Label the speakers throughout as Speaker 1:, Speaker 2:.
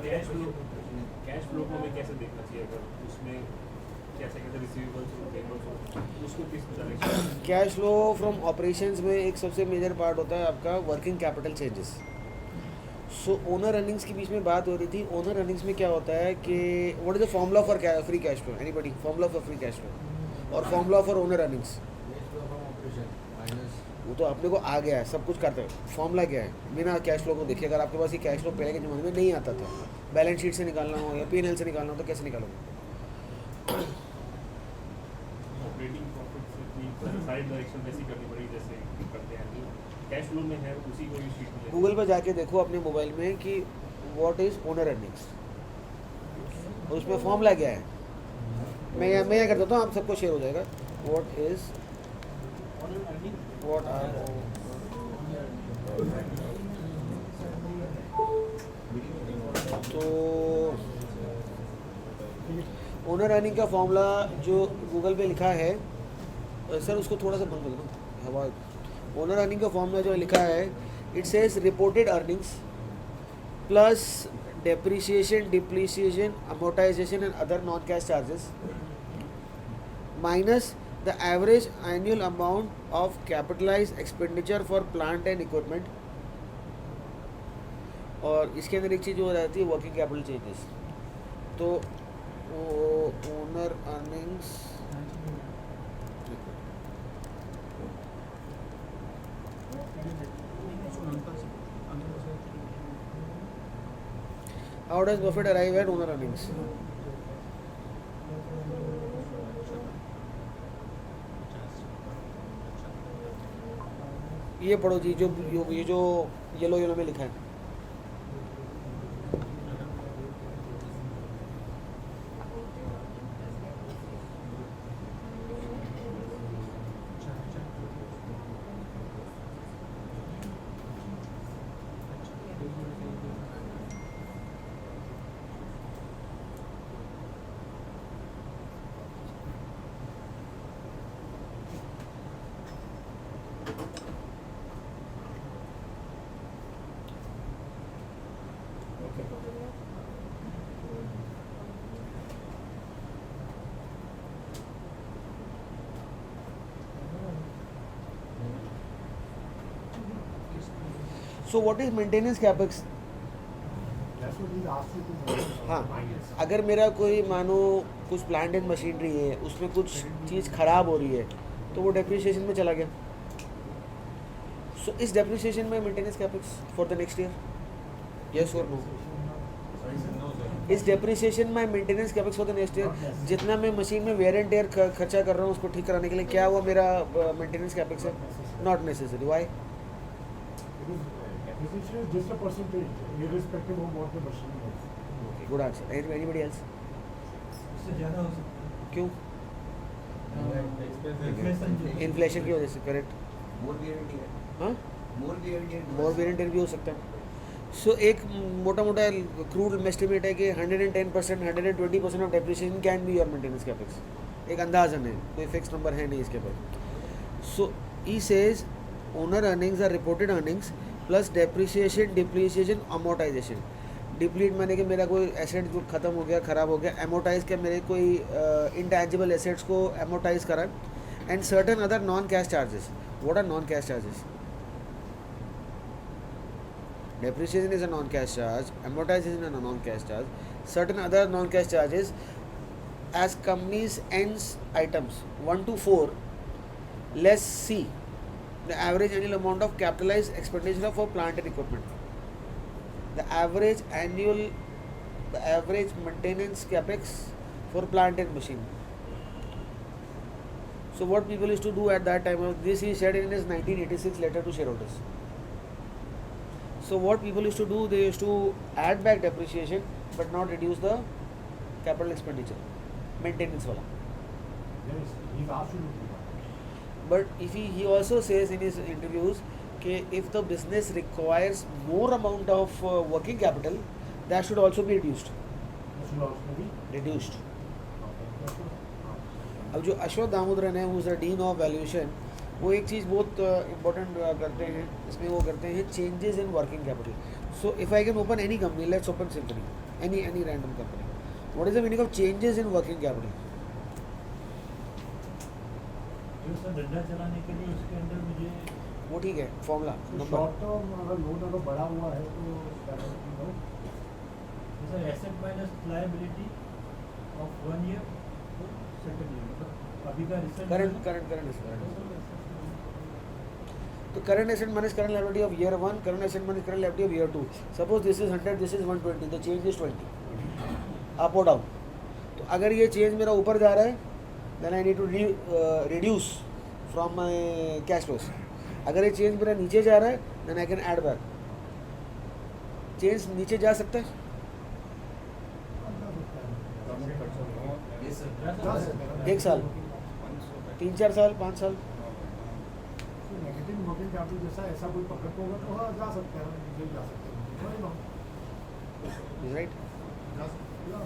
Speaker 1: Cash flow को हमें कैसे देखना चाहिए, अगर उसमें कैसे कैसे रिसीवेबल्स और पेबल्स हो, उसको किस direction?
Speaker 2: Cash flow from operations में एक सबसे मेजर पार्ट होता है आपका वर्किंग कैपिटल चेंजेस. सो ओनर अर्निंग्स के बीच में बात हो रही थी. ओनर अर्निंग्स में क्या होता है कि what is the formula for free cash flow? Anybody? Formula for free cash flow और फॉर्मूला फॉर ओनर अर्निंग्स? वो तो अपने को आ गया है, सब कुछ करते हैं. फॉर्मूला क्या है? बिना कैश फ्लो को देखिए. अगर आपके पास ये कैश फ्लो पहले के ज़माने में नहीं आता था, बैलेंस शीट से निकालना हो या P&L से निकालना हो, तो कैसे निकालोगे?
Speaker 1: ऑपरेटिंग प्रॉफिट से साइड डायरेक्शन वैसी करनी पड़ी जैसे करते हैं जो कैश फ्लो में है, उसी को ही शीट में
Speaker 2: गूगल पर जाके देखो अपने मोबाइल में कि व्हाट इज़ ओनर अर्निंग्स, और उसमें फॉर्मूला क्या है. मैं यहाँ कर देता हूँ, आप सबको शेयर हो जाएगा. व्हाट इज़ what are तो ओनर अर्निंग का फॉर्मूला जो गूगल पे लिखा है, सर उसको थोड़ा सा बंद कर दो हवा. ओनर अर्निंग का फॉर्मूला जो लिखा है, it says reported earnings plus depreciation, depreciation, amortisation and other non cash charges minus the average annual amount of capitalized expenditure for plant and equipment. और इसके अंदर एक चीज़ जो हो जाती है वर्किंग कैपिटल चेंजेस. तो owner earnings how does Buffett arrive at owner earnings? ये पढ़ो जी, जो ये जो येलो येलो में लिखा है. सो व्हाट इज मेंटेनेंस कैपेक्स? हाँ, अगर मेरा कोई मानो कुछ प्लांट एंड मशीनरी है, उसमें कुछ चीज़ ख़राब हो रही है, तो वो डेप्रिसिएशन में चला गया. सो इस डेप्रिसिएशन में maintenance capex for the next year, yes और नो? इस डेप्रिसिएशन में maintenance capex for the next year, जितना मैं मशीन में वेयर एंड टेयर खर्चा कर रहा हूँ उसको ठीक कराने के लिए, क्या वो मेरा मेंटेनेंस कैपेक्स है? Not necessary. Why?
Speaker 3: Depreciation is just a percentage, irrespective of what the machine is.
Speaker 2: Okay, good answer. Anybody else?
Speaker 4: उससे ज़्यादा हो सकता है.
Speaker 2: क्यों? इन्फ्लेशन की वजह से. करेक्ट. हाँ, मोर वेरिएंट भी हो सकता है. सो एक मोटा मोटा क्रूड एस्टिमेट है कि 110%, 120% of depreciation can be your maintenance capex. एक अंदाजन है, कोई फिक्स नंबर है नहीं इसके पर. So he says owner earnings are reported earnings plus depreciation, depreciation, amortisation. Deplete माने कि मेरा कोई एसेट जो ख़त्म हो गया, ख़राब हो गया. अमोर्टाइज के मेरे कोई इंटैंजिबल एसेट्स को अमोर्टाइज करा. And certain other non cash charges. What are non cash charges? Depreciation is a non-cash charge. Amortization is a non-cash charge. Certain other non-cash charges as companies ends items 1 to 4 less C, the average annual amount of capitalized expenditure for plant and equipment. The average maintenance capex for plant and machine. So what people used to do at that time, this he said in his 1986 letter to shareholders. So what people used to do, they used to add back depreciation but not reduce the capital expenditure, maintenance wala.
Speaker 3: Yes, he's absolutely right.
Speaker 2: But if he also says in his interviews that if the business requires more amount of working capital, that should also be reduced.
Speaker 3: That should also be
Speaker 2: Reduced.
Speaker 3: okay.
Speaker 2: अब जो अश्वथ दामोदरन है, who is the dean of valuation, वो एक चीज़ बहुत important करते हैं इसमें. वो करते हैं changes in working capital. So if I can open any company, let's open Symphony, any random company. What is the meaning of changes in working capital?
Speaker 4: जो सर धंधा चलाने के लिए उसके अंदर मुझे
Speaker 2: वो ठीक है, फॉर्मूला नंबर.
Speaker 3: शॉर्ट टर्म अगर लोन अगर बड़ा हुआ है तो क्या करती हो?
Speaker 4: जैसे asset minus liability of 1 year तो सेकंड ईयर मतलब अभी का रिजल्ट
Speaker 2: करंट तो current asset minus current liability of year 1, current asset minus current liability of year 2. Suppose this is 100, this is 120, the change is 20, up और down. तो अगर ये change मेरा ऊपर जा रहा है, then I need to reduce from my cash flows. अगर ये चेंज मेरा नीचे जा रहा है, then I can add back. Change नीचे जा सकता है? एक साल, 3-4 साल, 5 साल.
Speaker 3: नेगेटिव वर्किंग कैपिटल जैसा ऐसा कोई पकड़ को होगा तो हाँ जा सकता है, नीचे जा सकते हैं,
Speaker 2: राइट.
Speaker 3: जा सकते हैं.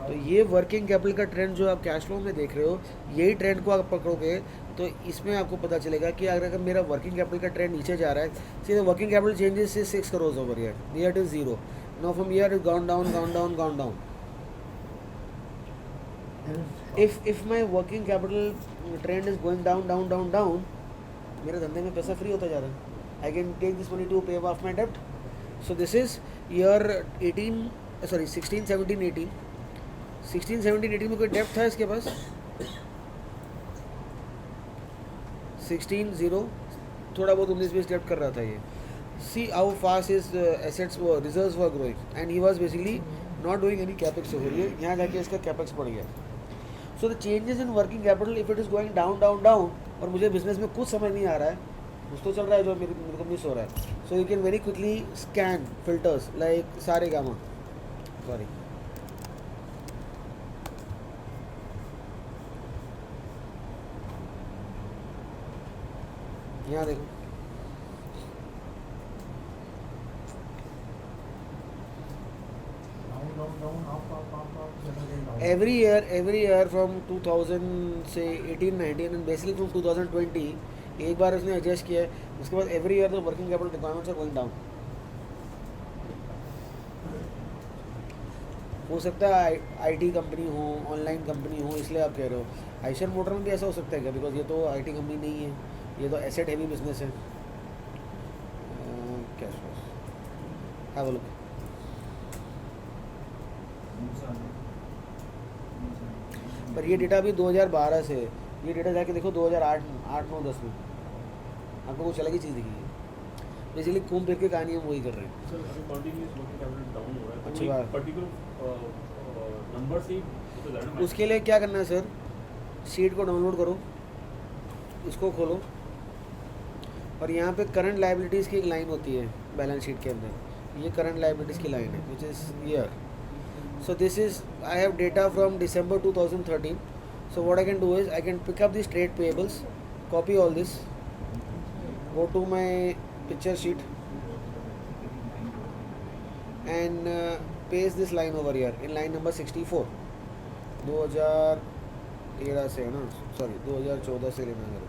Speaker 2: तो ये वर्किंग कैपिटल का ट्रेंड जो आप कैश फ्लो में देख रहे हो, यही ट्रेंड को आप पकड़ोगे तो इसमें आपको पता चलेगा कि अगर मेरा वर्किंग कैपिटल का ट्रेंड नीचे जा रहा है, see the working capital changes से 6 crores over year, near to 0. Now from year is gone down, gone down, gone down. If my working capital trend is going down, down, down, down, मेरे धंधे में पैसा free होता जा रहा है. I can take this money to pay off my debt. So this is year 16, 17, 18. 16, 17, 18 में कोई डेप्ट था इसके पास? 16, 0, थोड़ा बहुत 19-20 डेप्ट कर रहा था ये. See how fast his assets were, reserves were growing, and he was basically not doing any capex over here. यहाँ जाके इसका capex बढ़ गया. So the changes in working capital, if it is going down, down, down, और मुझे business में कुछ समझ नहीं आ रहा है, कुछ तो चल रहा है जो मेरे को मिस हो रहा है. So you can very quickly scan filters like Saregama. Sorry. यहाँ देखो.
Speaker 3: डाउन आप
Speaker 2: Every year from 2000 से 18, 19 and basically from 2020 एक बार उसने एडजस्ट किया है. उसके बाद every year the working capital requirements are going down. हो सकता है आईटी कंपनी हो, ऑनलाइन कंपनी हो, इसलिए आप कह रहे हो. आइशर मोटर में भी ऐसा हो सकता है क्या? बिकॉज ये तो आईटी कंपनी नहीं है, ये तो एसेट हैवी बिजनेस है. Cash flow, have a look. पर ये डेटा अभी 2012 से है. ये डेटा जाके देखो 2008, 9, 10 में आपको कुछ अलग ही चीज़ दिखेगी. बेसिकली घूम फिर के कहानी हम वही कर रहे हैं.
Speaker 1: सर अभी कंटिन्यूअस वर्किंग कैपिटल डाउन हो रहा है,
Speaker 2: अच्छी
Speaker 1: तो
Speaker 2: बात.
Speaker 1: एक पर्टिकुलर नंबर से ही तो जाना है.
Speaker 2: उसके लिए क्या करना है सर? शीट को डाउनलोड करो, इसको खोलो, और यहाँ पे करंट लायबिलिटीज़ की एक लाइन होती है बैलेंस शीट के अंदर. ये करंट लायबिलिटीज़ की लाइन है which is year. So this is, I have data from December 2013. So what I can do is I can pick up these trade payables, copy all this, go to my picture sheet and paste this line over here in line number 64. 2013 से है ना, sorry 2014 से लेना है,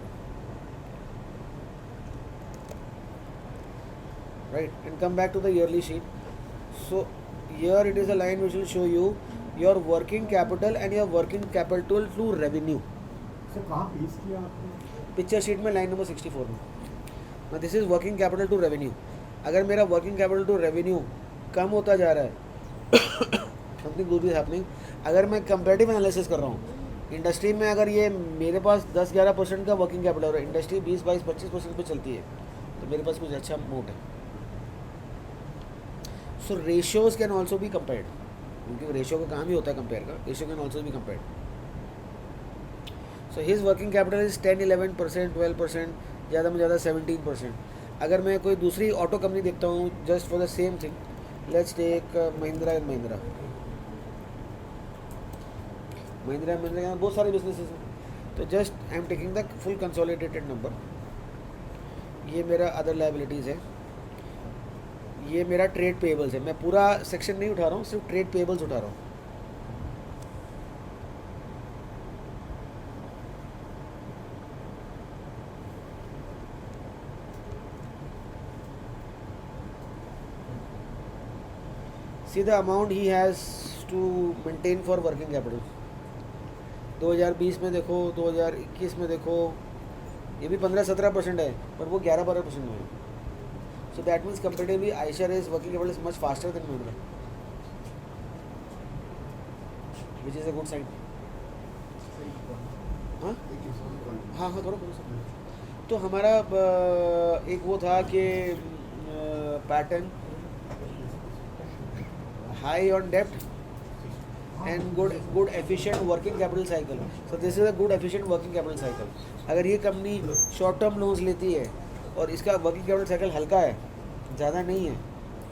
Speaker 2: right? And come back to the yearly sheet. So here it is a line which will show you your working capital and your working capital to revenue.
Speaker 3: Sir कहाँ पेश किया आपने?
Speaker 2: पिक्चर शीट में line number 64 में. ना this is working capital to revenue. अगर मेरा working capital to revenue कम होता जा रहा है, समथिंग गुड इज हैपनिंग. अगर मैं कंपैरेटिव एनालिसिस कर रहा हूँ इंडस्ट्री में, अगर ये मेरे पास 10-11% का वर्किंग कैपिटल और इंडस्ट्री 20-22-25% पे चलती है, तो मेरे पास कुछ अच्छा मोट है. So ratios can also be compared, क्योंकि रेशियो का काम ही होता है कंपेयर का. Ratio can also be compared. So his working capital is 10-11%, 12%, ज़्यादा में ज़्यादा 17%. अगर मैं कोई दूसरी ऑटो कंपनी देखता हूँ just for the same thing, let's take Mahindra and Mahindra. Mahindra and Mahindra के बहुत सारे बिजनेसेस हैं, तो just I am taking the full consolidated number. ये मेरा अदर लायबिलिटीज़ है, ये मेरा ट्रेड पेबल्स है. मैं पूरा सेक्शन नहीं उठा रहा हूँ, सिर्फ ट्रेड पेबल्स उठा रहा हूँ. See the amount he has to maintain for working capital. 2020 में देखो, 2021 में देखो, ये भी 15-17% है, पर वो 11-12% में है। So that means comparatively Eicher is working capital is much faster than Mahindra, which is a good sign. हाँ हाँ हाँ, करो करो। तो हमारा एक वो था कि पैटर्न हाई ऑन डेप्ट and good efficient working capital cycle. So this is a good efficient working capital cycle. अगर ये कंपनी शॉर्ट टर्म लोन्स लेती है और इसका वर्किंग कैपिटल साइकिल हल्का है, ज़्यादा नहीं है,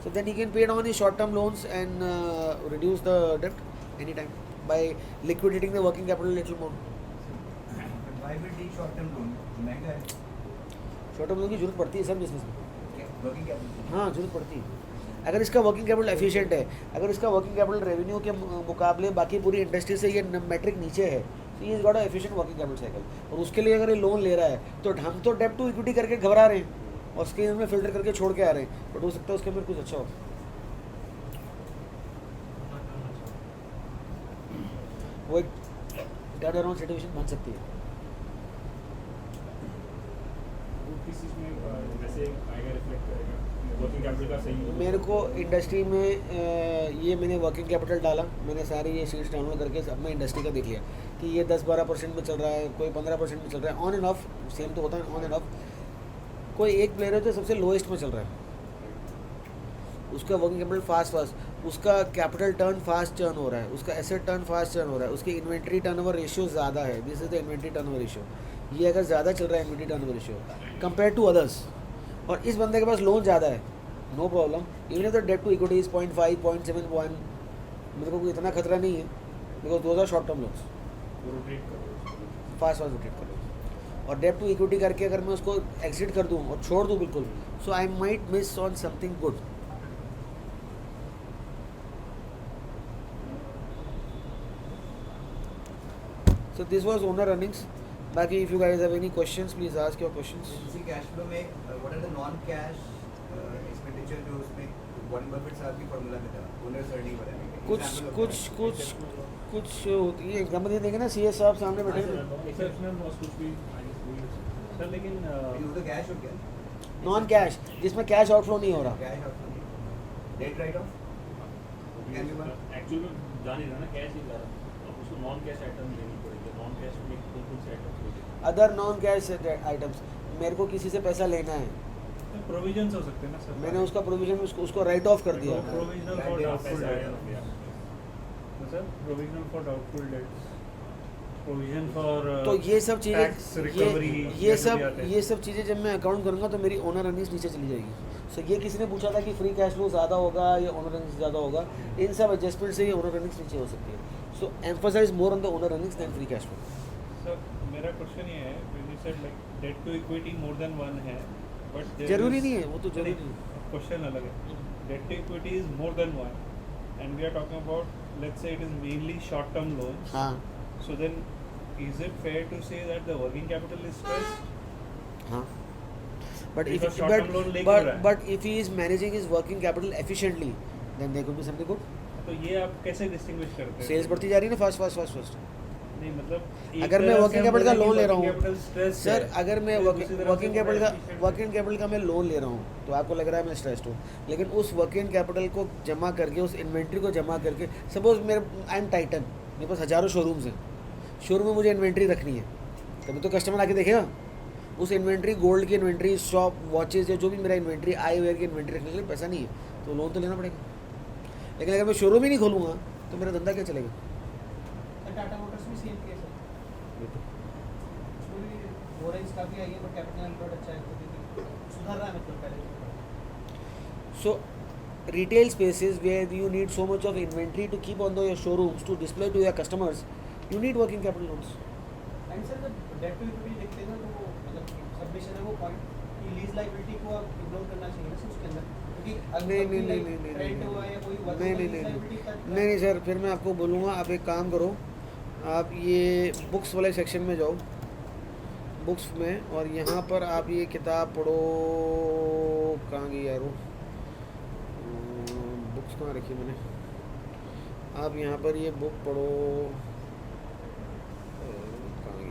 Speaker 2: so then he can pay down his short term loans and reduce the debt anytime by liquidating the working capital little more.
Speaker 5: Why will take short term loan? महंगा है।
Speaker 2: Short term loan की जरूरत पड़ती है सब business में।
Speaker 5: Working capital.
Speaker 2: हाँ, जरूरत पड़ती है। अगर इसका वर्किंग कैपिटल एफिशिएंट है, अगर इसका वर्किंग कैपिटल रेवेन्यू के मुकाबले बाकी पूरी इंडस्ट्री से ये मैट्रिक नीचे है, तो ये is got a efficient working capital cycle. और उसके लिए अगर ये लोन ले रहा है तो हम तो डेब्ट टू इक्विटी करके घबरा रहे हैं और स्क्रीन में फिल्टर करके छोड़ के आ रहे हैं, बट हो सकता है उसके अंदर कुछ अच्छा हो। वो एक टर्न अराउंड सिचुएशन बन सकती है।
Speaker 1: किस चीज़ में वैसे आएगा, रिफ्लेक्ट करेगा वर्किंग कैपिटल का सही?
Speaker 2: मेरे को इंडस्ट्री में ये मैंने वर्किंग कैपिटल डाला, मैंने सारी ये शीट्स डाउनलोड करके अब मैं इंडस्ट्री का देख लिया कि ये 10-12% में चल रहा है, कोई 15% में चल रहा है, ऑन एंड ऑफ सेम तो होता है, ऑन एंड ऑफ। कोई एक प्लेयर है जो सबसे लोएस्ट में चल रहा है, उसका वर्किंग कैपिटल फास्ट, उसका कैपिटल टर्न फास्ट टर्न हो रहा है, उसका एसेट टर्न फास्ट टर्न हो रहा है, उसकी इन्वेंट्री टर्नओवर रेशियो ज़्यादा है। This is the inventory turnover ratio. ये अगर ज़्यादा चल रहा है inventory turnover ratio compare to others, और इस बंदे के पास लोन ज़्यादा है, no problem. Even if the debt to equity is 0.5, 0.7, मेरे को कोई इतना खतरा नहीं है, because those are short term loans.
Speaker 1: Rotate करो,
Speaker 2: फास्ट रोटेट करो, और डेट टू इक्विटी करके अगर मैं उसको एग्जिट कर दूँ और छोड़ दूँ बिल्कुल, so I might miss on something good. So this was owner earnings. बाकी if you guys have any questions, please ask your questions.
Speaker 5: इसी कैश फ्लो में what are the non cash expenditure जो उसमें वॉरेन बफेट साहब की formula में था, owners earning बताने के
Speaker 2: कुछ होती है एग्जाम्पल ये देखें ना, CS साहब सामने बैठे हैं।
Speaker 1: एक्सेप्शनल लॉस कुछ भी सर, लेकिन
Speaker 5: वो तो कैश हो गया,
Speaker 2: नॉन कैश जिसमें कैश आउटफ्लो नहीं हो रहा।
Speaker 5: Cash outflow, debt write off
Speaker 1: actually में जा नहीं रहा ना, कैश ही जा रहा, अब उसको नॉन कैश आइटम लेनी पड़ेगी। नॉन कैश में कौन से आइटम्स होते हैं?
Speaker 2: अदर नॉन कैश आइटम्स, मेरे को किसी से पैसा लेना है,
Speaker 4: प्रोविजंस हो सकते हैं ना सर।
Speaker 2: मैंने उसका प्रोविजन उसको राइट ऑफ कर दिया।
Speaker 4: प्रोविजनल फॉर डाउटफुल
Speaker 1: पैसा आया
Speaker 4: डेट्स
Speaker 1: ना,
Speaker 4: sir, provisional for doubtful debts, provision for
Speaker 2: तो ये सब
Speaker 4: टैक्स
Speaker 2: चीज़ें
Speaker 4: रिकवरी,
Speaker 2: ये सब चीज़ें जब मैं अकाउंट करूँगा तो मेरी ओनर अर्निंग्स नीचे चली जाएगी। सो ये किसी ने पूछा था कि फ्री कैश फ्लो ज़्यादा होगा या ओनर अर्निंग्स ज़्यादा होगा, इन सब एडजस्टमेंट से ये ओनर अर्निंग्स नीचे हो सकती है। So emphasise more on the owner earnings then free cash flow.
Speaker 4: Sir मेरा क्वेश्चन ये है, when you said like debt to equity more than one है, but there
Speaker 2: जरूरी
Speaker 4: is-
Speaker 2: नहीं है, वो तो जरूरी नहीं है।
Speaker 4: क्वेश्चन अलग है। debt to equity is more than one and we are talking about, let's say it is mainly short term loans,
Speaker 2: हाँ
Speaker 4: so then is it fair to say that the working capital is stressed?
Speaker 2: हाँ, but
Speaker 4: Because short-term loan ले क्यों रहा है?
Speaker 2: but if he is managing his working capital efficiently, then there could be something good.
Speaker 4: तो ये आप कैसे distinguish करते हैं?
Speaker 2: सेल्स बढ़ती जा रही है ना, फास्ट।
Speaker 4: नहीं मतलब एक
Speaker 2: अगर मैं
Speaker 4: तरह से
Speaker 2: वर्किंग
Speaker 4: हम
Speaker 2: कैपिटल का
Speaker 4: बोलें कि
Speaker 2: लोन ले रहा
Speaker 4: working
Speaker 2: हूँ
Speaker 4: capital stress
Speaker 2: सर,
Speaker 4: है,
Speaker 2: अगर मैं
Speaker 4: तो दूसरी तरफ से
Speaker 2: वर्किंग कैपिटल का
Speaker 4: efficient
Speaker 2: वर्किंग कैपिटल का मैं लोन ले रहा हूँ तो आपको लग रहा है मैं स्ट्रेस्ड हूँ, लेकिन उस वर्किंग कैपिटल को जमा करके, उस इन्वेंट्री को जमा करके, सपोज मेरे आई एम टाइटन, मेरे पास हज़ारों शोरूम्स हैं, शोरूम में मुझे इन्वेंट्री रखनी है, तभी तो कस्टमर आके देखेगा। उस इन्वेंट्री, गोल्ड की इन्वेंट्री, शॉप वॉचेज या जो भी मेरा इन्वेंट्री, आई वेयर की इन्वेंट्री रखने के लिए पैसा नहीं है, तो लोन तो लेना पड़ेगा। लेकिन अगर मैं शोरूम ही नहीं खोलूँगा तो मेरा धंधा क्या चलेगा?
Speaker 6: टाटा मोटर्स भी सेम केस है, उसमें भी वॉरेंट्स काफ़ी आई है बट कैपिटल एम्प्लॉयड अच्छा है, तो सुधार रहा है मतलब पहले।
Speaker 2: So retail spaces where you need so much of inventory to keep on your showrooms to display to your customers, you need working capital loans.
Speaker 6: And sir जब डेट टू इक्विटी देखते हैं ना तो वो मतलब सबमिशन है वो point कि लीज लायबिलिटी को आप इग्नोर करना चाहिए ना उसके अंदर, क्योंकि
Speaker 2: नहीं सर, फिर मैं आपको बोलूँगा, आप एक काम करो, आप ये बुक्स वाले सेक्शन में जाओ, बुक्स में, और यहाँ पर आप ये किताब पढ़ो, कहाँ गई यार वो, बुक्स कहाँ रखी मैंने? आप यहाँ पर ये बुक पढ़ो, कहाँ गई?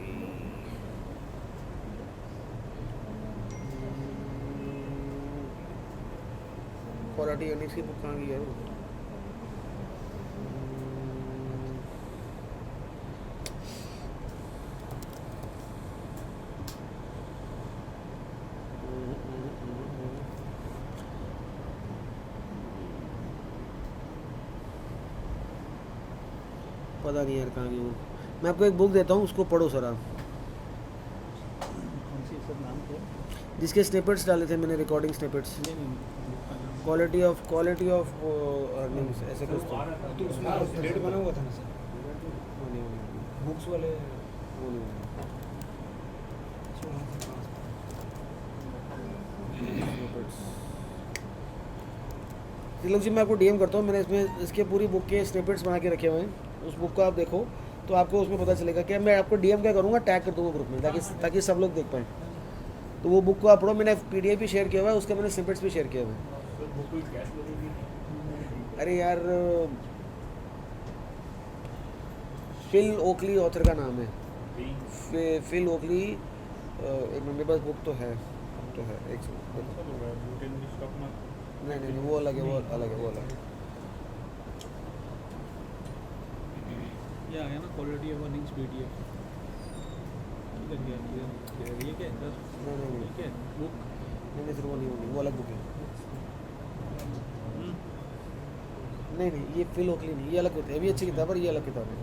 Speaker 2: क्वालिटी अर्निंग्स की बुक कहाँ गई यार? पता नहीं यार कहाँ गई वो। मैं आपको एक बुक देता हूँ, उसको पढ़ो सर आप,
Speaker 4: कौन सी सर नाम क्या है?
Speaker 2: जिसके स्निपेट्स डाले थे मैंने, recording snippets, quality of earnings ऐसे कुछ
Speaker 1: तो
Speaker 2: था।
Speaker 1: आ रहा था
Speaker 7: तो उसमें रेट बना हुआ था ना सर,
Speaker 2: वो नहीं,
Speaker 7: बुक्स वाले।
Speaker 2: वो नहीं। तिलक जी मैं आपको डीएम करता हूँ, मैंने इसमें इसके पूरी बुक के स्निपेट्स बना के रखे हुए हैं, उस बुक को आप देखो तो आपको उसमें पता चलेगा कि मैं आपको डीएम क्या करूँगा, टैग कर दूँगा ग्रुप में, ताकि सब लोग देख पाएँ। तो वो बुक को आप पढ़ो, मैंने पीडीएफ भी शेयर किया हुआ है, उसका मैंने स्निपेट्स भी शेयर किया हुआ है।
Speaker 1: तो बुक कोई कैश लगेगी?
Speaker 2: अरे यार, फिल ओकली ऑथर का नाम है, फिल ओकली। एक मेरे पास बुक तो है, एक सेकंड। नहीं, वो अलग है, वो अलग है।
Speaker 7: ये आ गया ना, क्वालिटी ऑफ अर्निंग्स पीडीएफ। ये क्या है?
Speaker 2: नहीं,
Speaker 7: ये क्या है? बुक।
Speaker 2: नहीं सर, वो नहीं होगी, वो अलग बुक है। नहीं, ये फिल ओकली नहीं, ये अलग होती है, ये भी अच्छी किताब है, ये अलग किताब है।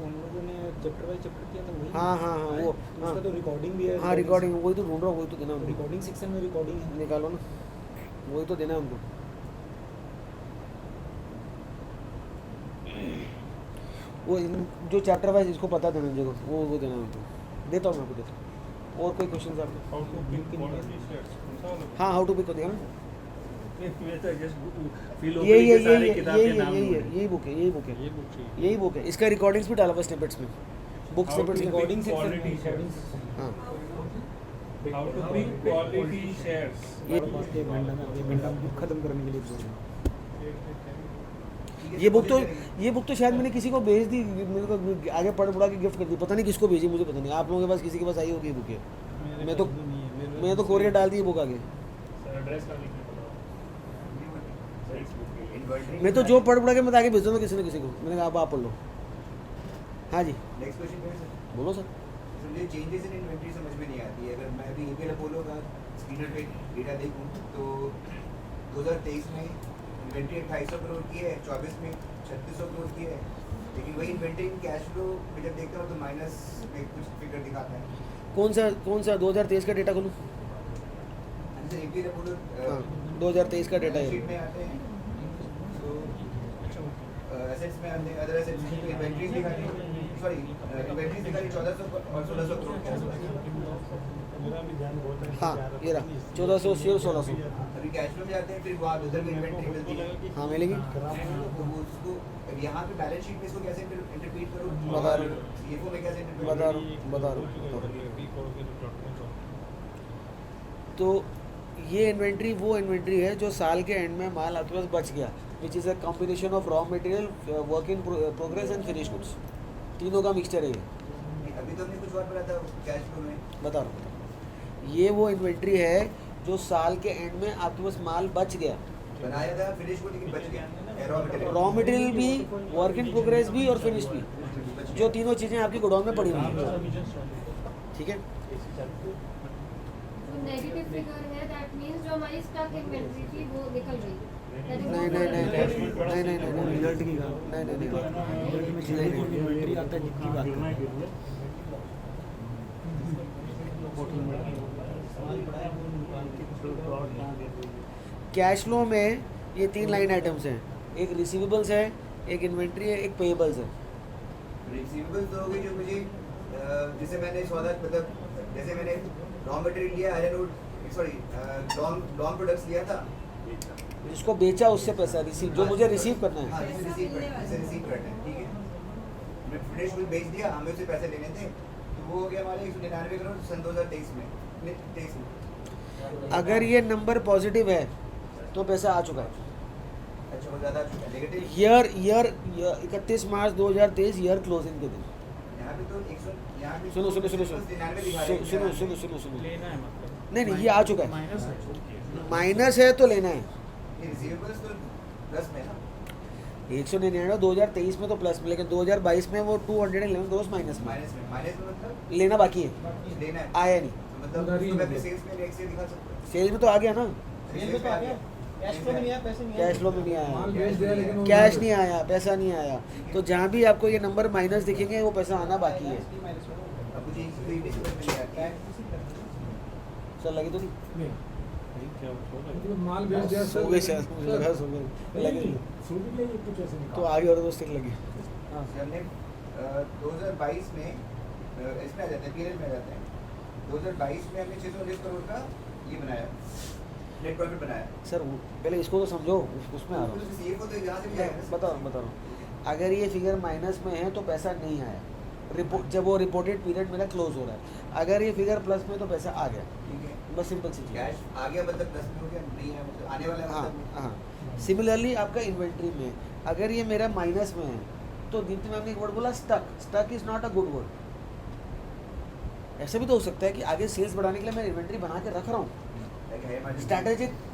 Speaker 7: उन लोगों ने चैप्टर बाय चैप्टर किया था वही।
Speaker 2: हाँ, वो
Speaker 7: उसका तो रिकॉर्डिंग भी है।
Speaker 2: हाँ, रिकॉर्डिंग, वही तो ढूंढ रहा हूँ, वही तो देना उनको।
Speaker 7: रिकॉर्डिंग सेक्शन में रिकॉर्डिंग है।
Speaker 2: निकालो ना, वही तो देना है उनको। वो जो चैप्टर वाइज इसको पता देना जगह, वो देना है उनको। देता हूँ मैं आपको, देता हूँ। और कोई क्वेश्चन आप? हाँ, हाउ टू पिक कर दिया ना। यही बुक है।
Speaker 7: ये बुक चाहिए।
Speaker 2: यही बुक है, इसका रिकॉर्डिंग्स भी डाला हुआ स्निपेट्स में, बुक स्निपेट्स में।
Speaker 7: रिकॉर्डिंग सेक्शन में
Speaker 2: हाँ,
Speaker 1: How to pick quality shares?
Speaker 2: ये
Speaker 7: बुक खत्म करने के लिए बोल रहे हैं।
Speaker 2: ये बुक तो शायद मैंने किसी को भेज दी, मेरे को आगे पढ़ के गिफ्ट कर दी, पता नहीं किसको भेजी, मुझे पता नहीं। आप लोगों के पास किसी के पास आई होगी ये बुक है। मैं तो कोरियर डाल दी बुक आगे।
Speaker 1: सर एड्रेस का लिखना पड़ा। सर इस बुक के लिए।
Speaker 2: मैं तो जो पढ़ के मैं तो आगे भेज दूँगा किसी न किसी को। मैंने कहा आप पढ़ लो। हाँ जी,
Speaker 5: नेक्स्ट क्वेश्चन क्या है सर?
Speaker 2: बोलो सर।
Speaker 5: मुझे चेंजेस इन इन्वेंटरी समझ में नहीं आती है। अगर मैं अभी ईपीएल अपोलो का स्क्रीनर पे डेटा देखूं तो 2023 में इन्वेंटरी 2800 करोड़ की है, 24 में 3600 करोड़ की है, लेकिन वही इन्वेंटरी कैश फ्लो में जब देखता हूँ तो माइनस में कुछ फिगर दिखाता है।
Speaker 2: कौन सा 2023 का डेटा खोलूँ?
Speaker 5: जैसे ईपीएल अपोलो
Speaker 2: हाँ, 2023 का डेटा
Speaker 5: शीट
Speaker 2: है।
Speaker 5: में आते हैं तो एसेट्स में आते हैं, अदर एसेट्स में इन्वेंटरीज दिखाती है, सॉरी इन्वेंटरीज दिखाती है 1400 और 1600 करोड़ की।
Speaker 2: हाँ, ये रहा 1480 और 1600।
Speaker 5: अभी कैश फ्लो में जाते हैं, फिर वहाँ उधर भी इन्वेंटरी मिलती है
Speaker 2: हाँ, मिलेगी।
Speaker 5: तो वो उसको यहाँ पे बैलेंस शीट में इसको कैसे इंटरप्रेट करूँ,
Speaker 2: बता रहा हूँ।
Speaker 5: सीएफओ में कैसे इंटरप्रेट
Speaker 2: बता रहा हूँ। तो ये इन्वेंट्री वो इन्वेंट्री है जो साल के एंड में माल आपके पास बच गया, विच is a combination of raw material, work in progress and finish goods, तीनों का मिक्सचर है ये।
Speaker 5: अभी तो हमने कुछ और पढ़ा था कैश फ्लो में।
Speaker 2: बता रहा हूँ, ये वो इन्वेंट्री है जो साल के एंड में आपके पास माल बच गया,
Speaker 5: बनाया था फिनिश को लेकिन बच गया
Speaker 2: रॉ मटेरियल भी, वर्क इन प्रोग्रेस भी और फिनिश भी, जो तीनों चीज़ें आपकी गोडाउन में पड़ी हुई हैं। ठीक है,
Speaker 8: नेगेटिव फिगर है, दैट मींस जो हमारी स्टॉक इन्वेंटरी थी वो निकल गई।
Speaker 2: नहीं,
Speaker 7: रिजल्ट की बात
Speaker 2: नहीं।
Speaker 7: इन्वेंटरी आता है जितनी बात है।
Speaker 2: कैश फ्लो में ये 3 लाइन आइटम्स हैं, एक रिसीवेबल्स है, एक इन्वेंट्री है, एक पेएबल्स है।
Speaker 5: रिसीवेबल्स हो गई जो मुझे जैसे मैंने सौदा मतलब जैसे मैंने रॉ मटेरियल लिया iron would, sorry long products लिया था,
Speaker 2: जिसको बेचा उससे पैसा रिसीव, जो मुझे रिसीव करना है।
Speaker 5: हाँ जिसे रिसीव करना है, ठीक है। मैं फिनिश गुड बेच दिया, हमें उससे पैसे लेने थे, तो वो हो गया हमारे 199 करोड़ सन 2023 में।
Speaker 2: अगर ये नंबर पॉजिटिव है तो पैसा आ चुका है।
Speaker 5: अच्छा वो ज़्यादा चुका है नेगेटिव।
Speaker 2: ईयर 31 मार्च 2023 ईयर क्लोजिंग के दिन।
Speaker 5: यहाँ पे तो 100 यहाँ पे
Speaker 2: सुनो सुनो सुनो
Speaker 5: 99 दिखा रहा है।
Speaker 2: सुनो सुनो सुनो सुनो
Speaker 7: लेना है मतलब
Speaker 2: नहीं नहीं, ये आ चुका है।
Speaker 7: माइनस है
Speaker 2: माइनस है तो लेना है।
Speaker 5: ये रिसीवेबल्स तो प्लस में है ना।
Speaker 2: 199 2023 में तो प्लस में, लेकिन 2022 में वो 211 करोड़ माइनस में।
Speaker 5: माइनस में मतलब
Speaker 2: लेना बाकी है,
Speaker 5: लेना है।
Speaker 2: आया नहीं।
Speaker 5: तो मतलब उसको मैं अपने सेल्स में नेक्स्ट ईयर दिखा सकता हूँ।
Speaker 2: सेल में तो आ गया ना,
Speaker 6: सेल में तो आ गया, कैश फ्लो में नहीं आया, पैसे नहीं आए।
Speaker 2: कैश फ्लो में नहीं
Speaker 3: माल
Speaker 2: आया,
Speaker 3: बेच दिया लेकिन वो
Speaker 2: कैश नहीं आया, पैसा नहीं आया। तो जहाँ भी आपको ये नंबर माइनस दिखेंगे वो पैसा आना बाकी है।
Speaker 5: अब मुझे एक चीज़ नहीं समझ में नहीं आती है।
Speaker 2: सर लगी तो नहीं?
Speaker 3: नहीं
Speaker 7: क्या
Speaker 3: मतलब माल बेच दिया
Speaker 2: सो गए शायद, मुझे लगा सो गए। लगी
Speaker 3: शूटिंग के लिए कुछ ऐसे
Speaker 2: तो
Speaker 3: निकाल
Speaker 2: आगे और दोस्त लगी। हाँ
Speaker 5: हमने 2022 में इसमें आ जाते हैं, पीरियड में आ जाते हैं। 2022 में हमने 619 करोड़ का ये बनाया, नेट प्रॉफिट बनाया।
Speaker 2: सर पहले इसको तो समझो, उसमें आ रहा हूँ।
Speaker 5: तो CFO तो यहाँ से भी जाएगा ना।
Speaker 2: बता रहा हूँ। अगर ये फिगर माइनस में है तो पैसा नहीं आया, रिपोर्ट जब वो रिपोर्टेड पीरियड मेरा क्लोज हो रहा है। अगर ये फिगर प्लस में तो पैसा आ गया,
Speaker 5: ठीक है,
Speaker 2: बस सिंपल सी चीज़।
Speaker 5: कैश आ गया मतलब प्लस में हो गया, नहीं है मतलब आने वाला है
Speaker 2: हाँ
Speaker 5: मतलब।
Speaker 2: हाँ। सिमिलरली आपका इन्वेंट्री में अगर ये मेरा माइनस में है तो दीप्ति मैम ने एक वर्ड बोला stuck. Stuck is not a good word. ऐसा भी तो हो सकता है कि आगे सेल्स बढ़ाने के लिए मैं इन्वेंट्री बना के रख रहा हूँ,
Speaker 5: Like higher margin-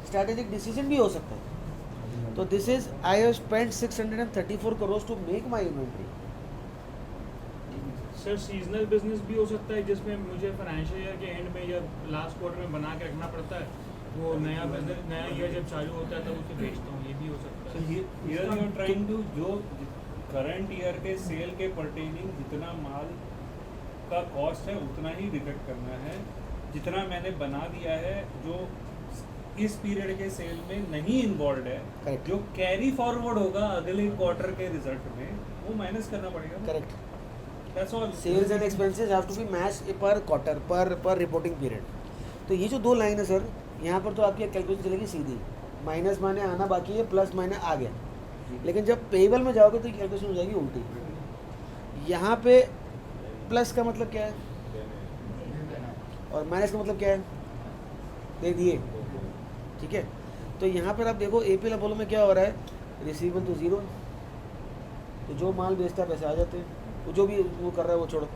Speaker 2: strategic decision भी हो सकता है। तो this is I have spent 634 crore to make my inventory.
Speaker 7: Sir seasonal business भी हो सकता है जिसमें मुझे फाइनेंशियल ईयर के एंड में या लास्ट क्वार्टर में बना के रखना पड़ता है, वो नया बिजनेस नया ईयर जब चालू होता है तब उसे बेचता हूँ, ये भी हो सकता है।
Speaker 9: Here you are trying to जो करंट ईयर के सेल के पर्टेनिंग जितना माल का कॉस्ट है उतना ही डिडक्ट करना है, जितना मैंने बना दिया है जो इस पीरियड के सेल में नहीं इन्वॉल्व है,
Speaker 2: Correct.
Speaker 9: जो कैरी फॉरवर्ड होगा अगले क्वार्टर के रिजल्ट में वो माइनस करना पड़ेगा।
Speaker 2: Correct.
Speaker 9: That's all.
Speaker 2: Sales and expenses have to be match per quarter per reporting period. तो ये जो दो लाइन है सर, यहाँ पर तो आपकी कैलकुलेशन चलेगी सीधी, माइनस माने आना बाकी है, प्लस माने आ गया। लेकिन जब पेबल में जाओगे तो कैलकुलेशन हो जाएगी उल्टी। यहाँ पे प्लस का मतलब क्या है और माइनस का मतलब क्या है, दे दिए, ठीक है। तो यहाँ पर आप देखो एपीएल अपोलो में क्या हो रहा है, रिसीवेबल तो जीरो, तो जो माल बेचता है पैसे आ जाते हैं, वो जो भी वो कर रहा है वो छोड़ो।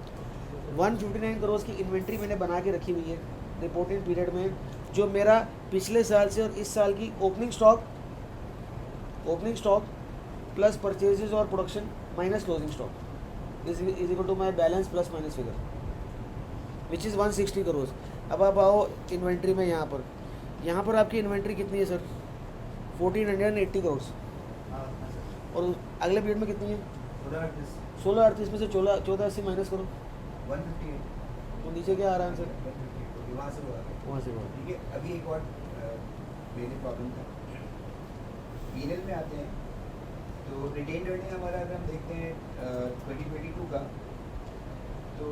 Speaker 2: 159 करोड़ की इन्वेंट्री मैंने बना के रखी हुई है रिपोर्टिंग पीरियड में, जो मेरा पिछले साल से और इस साल की ओपनिंग स्टॉक प्लस परचेजेस और production minus closing stock is equal to my balance plus minus figure which is 160 crore. अब आप आओ इन्वेंट्री में, यहाँ पर आपकी इन्वेंट्री कितनी है सर, 1480 करोड़।
Speaker 5: हाँ,
Speaker 2: और अगले पीरियड में कितनी है,
Speaker 5: 1638
Speaker 2: 1638 में से 1480 माइनस करो
Speaker 5: 158
Speaker 2: तो नीचे क्या आ रहा है आंसर,
Speaker 5: 158 वहाँ से हुआ।
Speaker 2: वहाँ से हुआ।
Speaker 5: ठीक है, अभी एक और मेरे प्रॉब्लम था, पीएनएल में आते हैं तो रिटेन अर्निंग हमारा अगर हम देखते हैं 2022 का, तो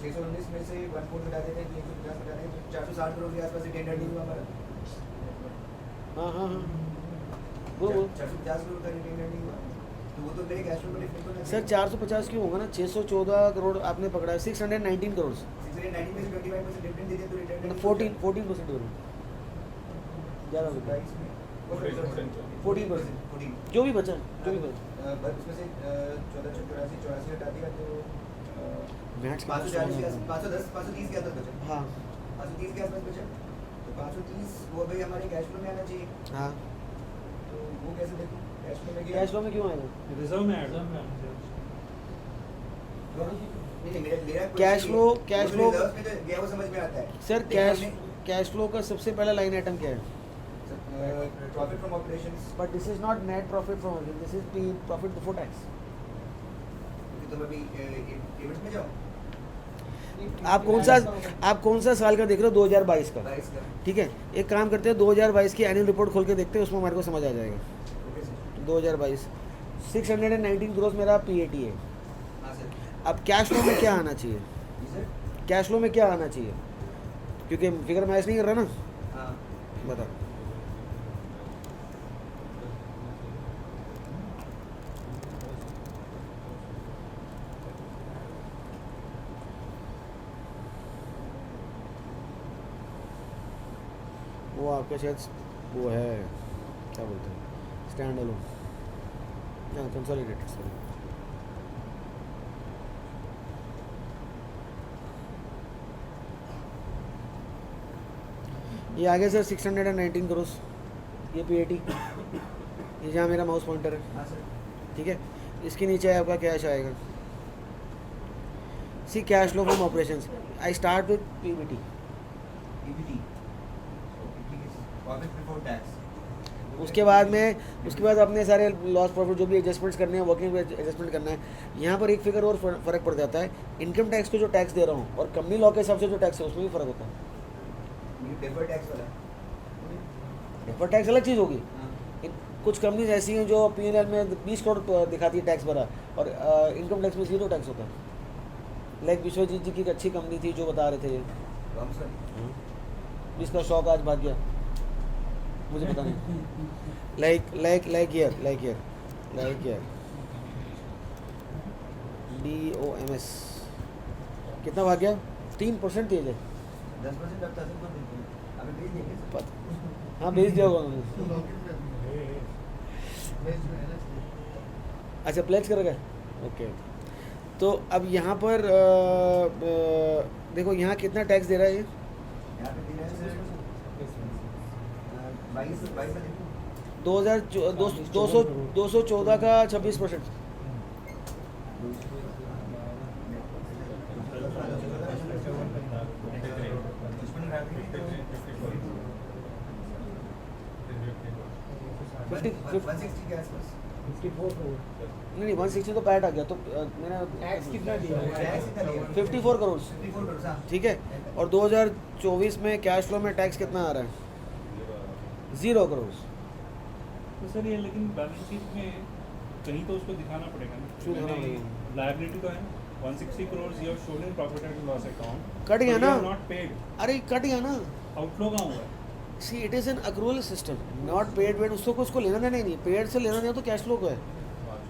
Speaker 5: 619 में से 14 घटा देते हैं, 150 घटा देते हैं, तो 460 करोड़ के आसपास रिटेन अर्निंग हुआ हमारा।
Speaker 2: हाँ हाँ हाँ बोलो
Speaker 5: 450 करोड़ का रिटेन अर्निंग हुआ, तो वो तो मेरे कैश फ्लो में रिफ्लेक्ट होना
Speaker 2: सर 450 क्यों होगा ना, 614 करोड़ आपने पकड़ा है, 619 करोड़
Speaker 5: 690 में से 25% डिविडेंड दे दिया तो रिटेन
Speaker 2: मतलब 14% करोड़ ज़्यादा हो गया, 14% जो भी बचा
Speaker 5: उसमें से 1484 हटा दिया तो
Speaker 2: मैथ्स
Speaker 5: 530 के आसपास बचा।
Speaker 2: हाँ
Speaker 5: 530 के आसपास बचा, तो 530 वो भाई हमारे कैश फ्लो में आना चाहिए,
Speaker 2: हाँ
Speaker 5: तो वो कैसे देखूँ कैश फ्लो में
Speaker 2: कैश फ्लो में क्यों आएगा,
Speaker 9: रिजर्व में ऐड
Speaker 5: मेरा
Speaker 2: कैश फ्लो
Speaker 5: रिजर्व में जो गया वो समझ में आता है
Speaker 2: सर, कैश फ्लो का सबसे पहला लाइन आइटम क्या है,
Speaker 5: profit from operations,
Speaker 2: but this is not net profit from this is profit before tax.
Speaker 5: तो अभी पेमेंट में जाओ
Speaker 2: आप कौन सा साल का देख रहे हो, 2022 का,
Speaker 5: 22 का,
Speaker 2: ठीक है। एक काम करते हैं 2022 की एनुअल रिपोर्ट खोल के देखते हैं, उसमें हमारे को समझ आ जाएगा।
Speaker 5: Okay sir.
Speaker 2: 2022 619 करोड़ मेरा पीएटी है।
Speaker 5: हाँ सर।
Speaker 2: अब कैश फ्लो में क्या आना चाहिए,
Speaker 5: जी सर।
Speaker 2: कैश फ्लो में क्या आना चाहिए, क्योंकि फिगर मैच नहीं कर रहा ना,
Speaker 5: हाँ
Speaker 2: बता। वो आपका शायद वो है क्या बोलते हैं, स्टैंड अलोन, हाँ कंसोलिडेटेड, सॉरी। ये आगे सर 619 करोड़, ये PAT, ये जहाँ मेरा माउस पॉइंटर है,
Speaker 5: हाँ सर।
Speaker 2: ठीक है। इसके नीचे आपका कैश आएगा, see cash flow from operations, I start with PBT,
Speaker 5: EBT, profit before tax.
Speaker 2: उसके बाद अपने सारे लॉस प्रॉफिट जो भी एडजस्टमेंट्स करने हैं, वर्किंग एडजस्टमेंट करना है। यहाँ पर एक फिगर और फ़र्क पड़ जाता है, इनकम टैक्स को जो टैक्स दे रहा हूँ और कंपनी लॉ के हिसाब से जो टैक्स है उसमें भी फ़र्क होता है।
Speaker 5: ये डेफर्ड टैक्स वाला है।
Speaker 2: डेफर्ड टैक्स अलग चीज़ होगी।
Speaker 5: हाँ।
Speaker 2: कुछ कंपनीज ऐसी हैं जो P&L में 20 करोड़ दिखाती है टैक्स भरा, और इनकम टैक्स में 0 टैक्स होता है। लाइक विश्वजीत जी की एक अच्छी कंपनी थी जो बता रहे थे,
Speaker 5: कम सर।
Speaker 2: जिसका शौक आज भाग गया, मुझे पता नहीं। लाइक DOMS कितना भाग गया, 3% तेज है।
Speaker 5: 10% अब तक अभी भेज देंगे सर।
Speaker 2: हाँ भेज दिया होगा उन्होंने। अच्छा प्लेक्स करेगा, ओके। तो अब यहाँ पर देखो यहाँ कितना टैक्स दे रहा है ये,
Speaker 5: यहाँ पे दिया है सर 22 में देखो।
Speaker 2: 214 का 26%। नहीं 160 तो पैट आ गया, तो मेरा
Speaker 3: टैक्स कितना दिया है?
Speaker 2: 54 करोड़,
Speaker 5: 54 करोड़ हाँ।
Speaker 2: ठीक है। और 2024 में कैश फ्लो में टैक्स कितना आ रहा है, 0 करोड़।
Speaker 9: तो सर ये लेकिन बैलेंस शीट में कहीं तो उसको दिखाना पड़ेगा
Speaker 2: क्यों दिखाना
Speaker 9: ना,
Speaker 2: पड़ेगा?
Speaker 9: लायबिलिटी तो है 160 crore you have shown in profit and loss account,
Speaker 2: cut गया ना,
Speaker 9: नॉट पेड,
Speaker 2: अरे कट गया ना।
Speaker 9: आउटफ्लो कहाँ हुआ है?
Speaker 2: See it is an accrual system, not paid वेड, उसको लेना देना ही नहीं, पेड से लेना देना तो कैश फ्लो को है।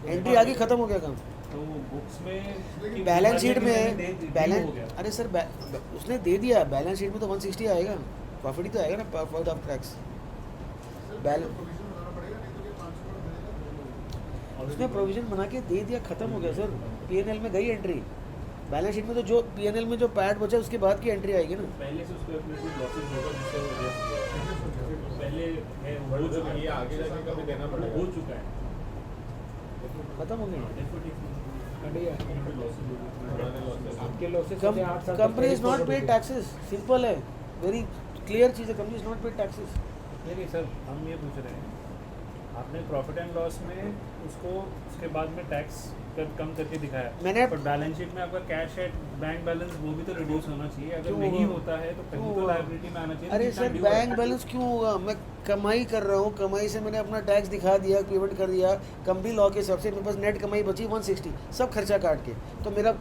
Speaker 2: एंट्री आ गई, खत्म हो गया काम।
Speaker 9: तो बुक्स में
Speaker 2: बैलेंस शीट में
Speaker 9: हो
Speaker 2: बैलेंस,
Speaker 9: गया।
Speaker 2: अरे सर उसने दे दिया, बैलेंस शीट में तो 160 आएगा, प्रॉफिट ही तो आएगा ना, प्रॉफिट ऑफ टैक्स। उसने प्रोविजन बना के दे दिया, खत्म हो गया सर। P&L में गई एंट्री, बैलेंस शीट में तो जो P&L में जो पैड बचा उसके बाद की एंट्री आएगी ना।
Speaker 1: पहले से उसके अपने कुछ लॉसेस होगा जिससे वो adjust किया है। पहले है हो चुका है, ये आगे जाके कभी देना पड़ेगा, हो चुका है।
Speaker 2: खत्म हो गया।
Speaker 3: आपके losses
Speaker 2: company is not paid taxes, simple है, वेरी क्लियर चीज़ है, company is not paid taxes.
Speaker 9: नहीं सर, हम ये पूछ रहे हैं, आपने प्रॉफिट एंड लॉस में उसको उसके बाद में टैक्स कम करके दिखाया,
Speaker 2: मैंने
Speaker 9: पर बैलेंस शीट में आपका कैश है, बैंक बैलेंस वो भी तो रिड्यूस होना चाहिए, अगर
Speaker 2: क्यों
Speaker 9: नहीं
Speaker 2: होगा?
Speaker 9: होता है तो कहीं
Speaker 2: क्यों
Speaker 9: तो
Speaker 2: होगा?
Speaker 9: लायबिलिटी में आना चाहिए।
Speaker 2: अरे
Speaker 9: जितना
Speaker 2: सर
Speaker 9: due है।
Speaker 2: बैंक बैलेंस क्यों होगा, मैं कमाई कर रहा हूँ, कमाई से मैंने अपना टैक्स दिखा दिया, पेमेंट कर दिया, कंपनी लॉ के हिसाब से मेरे पास नेट कमाई बची 160, सब खर्चा काट के, तो मेरा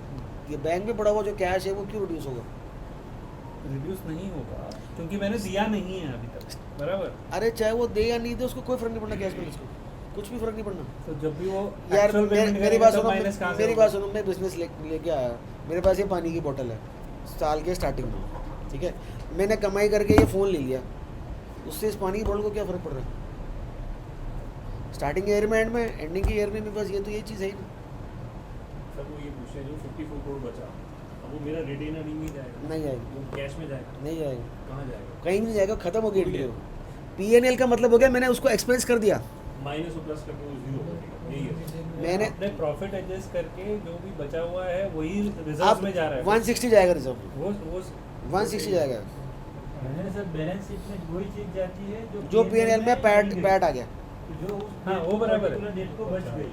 Speaker 2: ये बैंक में पड़ा हुआ जो कैश है वो क्यों रिड्यूस होगा?
Speaker 9: रिड्यूस नहीं होगा क्योंकि मैंने दिया नहीं है अभी तक, बराबर।
Speaker 2: अरे चाहे वो दे या नहीं दे, उसको कोई फर्क नहीं पड़ना कैश बैलेंस को, कुछ भी फर्क नहीं पड़ना।
Speaker 9: तो जब भी वो
Speaker 2: यार
Speaker 9: actual payment
Speaker 2: मेरी
Speaker 9: करेगा
Speaker 2: बात
Speaker 9: तब
Speaker 2: सुनो,
Speaker 9: minus कहाँ से
Speaker 2: मेरी
Speaker 9: होगा?
Speaker 2: बात सुनो, मैं बिजनेस लेके आया, मेरे पास ये पानी की बोतल है, साल के स्टार्टिंग में, ठीक है, मैंने कमाई करके ये फ़ोन ले लिया, उससे इस पानी की बोतल को क्या फ़र्क पड़ रहा है? स्टार्टिंग ईयर में, एंड में, एंडिंग के ईयर में मेरे पास ये तो ये चीज़ है ही ना।
Speaker 1: सर वो ये पूछ रहे हैं जो 54 करोड़ बचा, अब वो मेरा रिटेन अर्निंग नहीं जाएगा,
Speaker 2: नहीं जाएगी,
Speaker 1: वो कैश में जाएगा,
Speaker 2: नहीं जाएगा,
Speaker 1: कहाँ जाएगा?
Speaker 2: कहीं भी नहीं जाएगा, खत्म हो गई एंट्री। P&L का मतलब हो गया मैंने उसको एक्सपेंस कर दिया,
Speaker 1: माइनस और प्लस करके वो जीरो हो जाएगा, यही है।
Speaker 2: मैंने
Speaker 9: अपने प्रॉफिट एडजस्ट करके जो भी बचा हुआ है वही रिजर्व
Speaker 2: अब
Speaker 9: में जा रहा है।
Speaker 2: 160 जाएगा रिजर्व,
Speaker 9: वो
Speaker 2: 160 जाएगा,
Speaker 4: मैंने सर बैलेंस शीट में वही चीज जाती है
Speaker 2: जो P&L में पैट आ गया।
Speaker 4: जो
Speaker 9: हाँ, वो बराबर है।
Speaker 4: डेट को बच गई।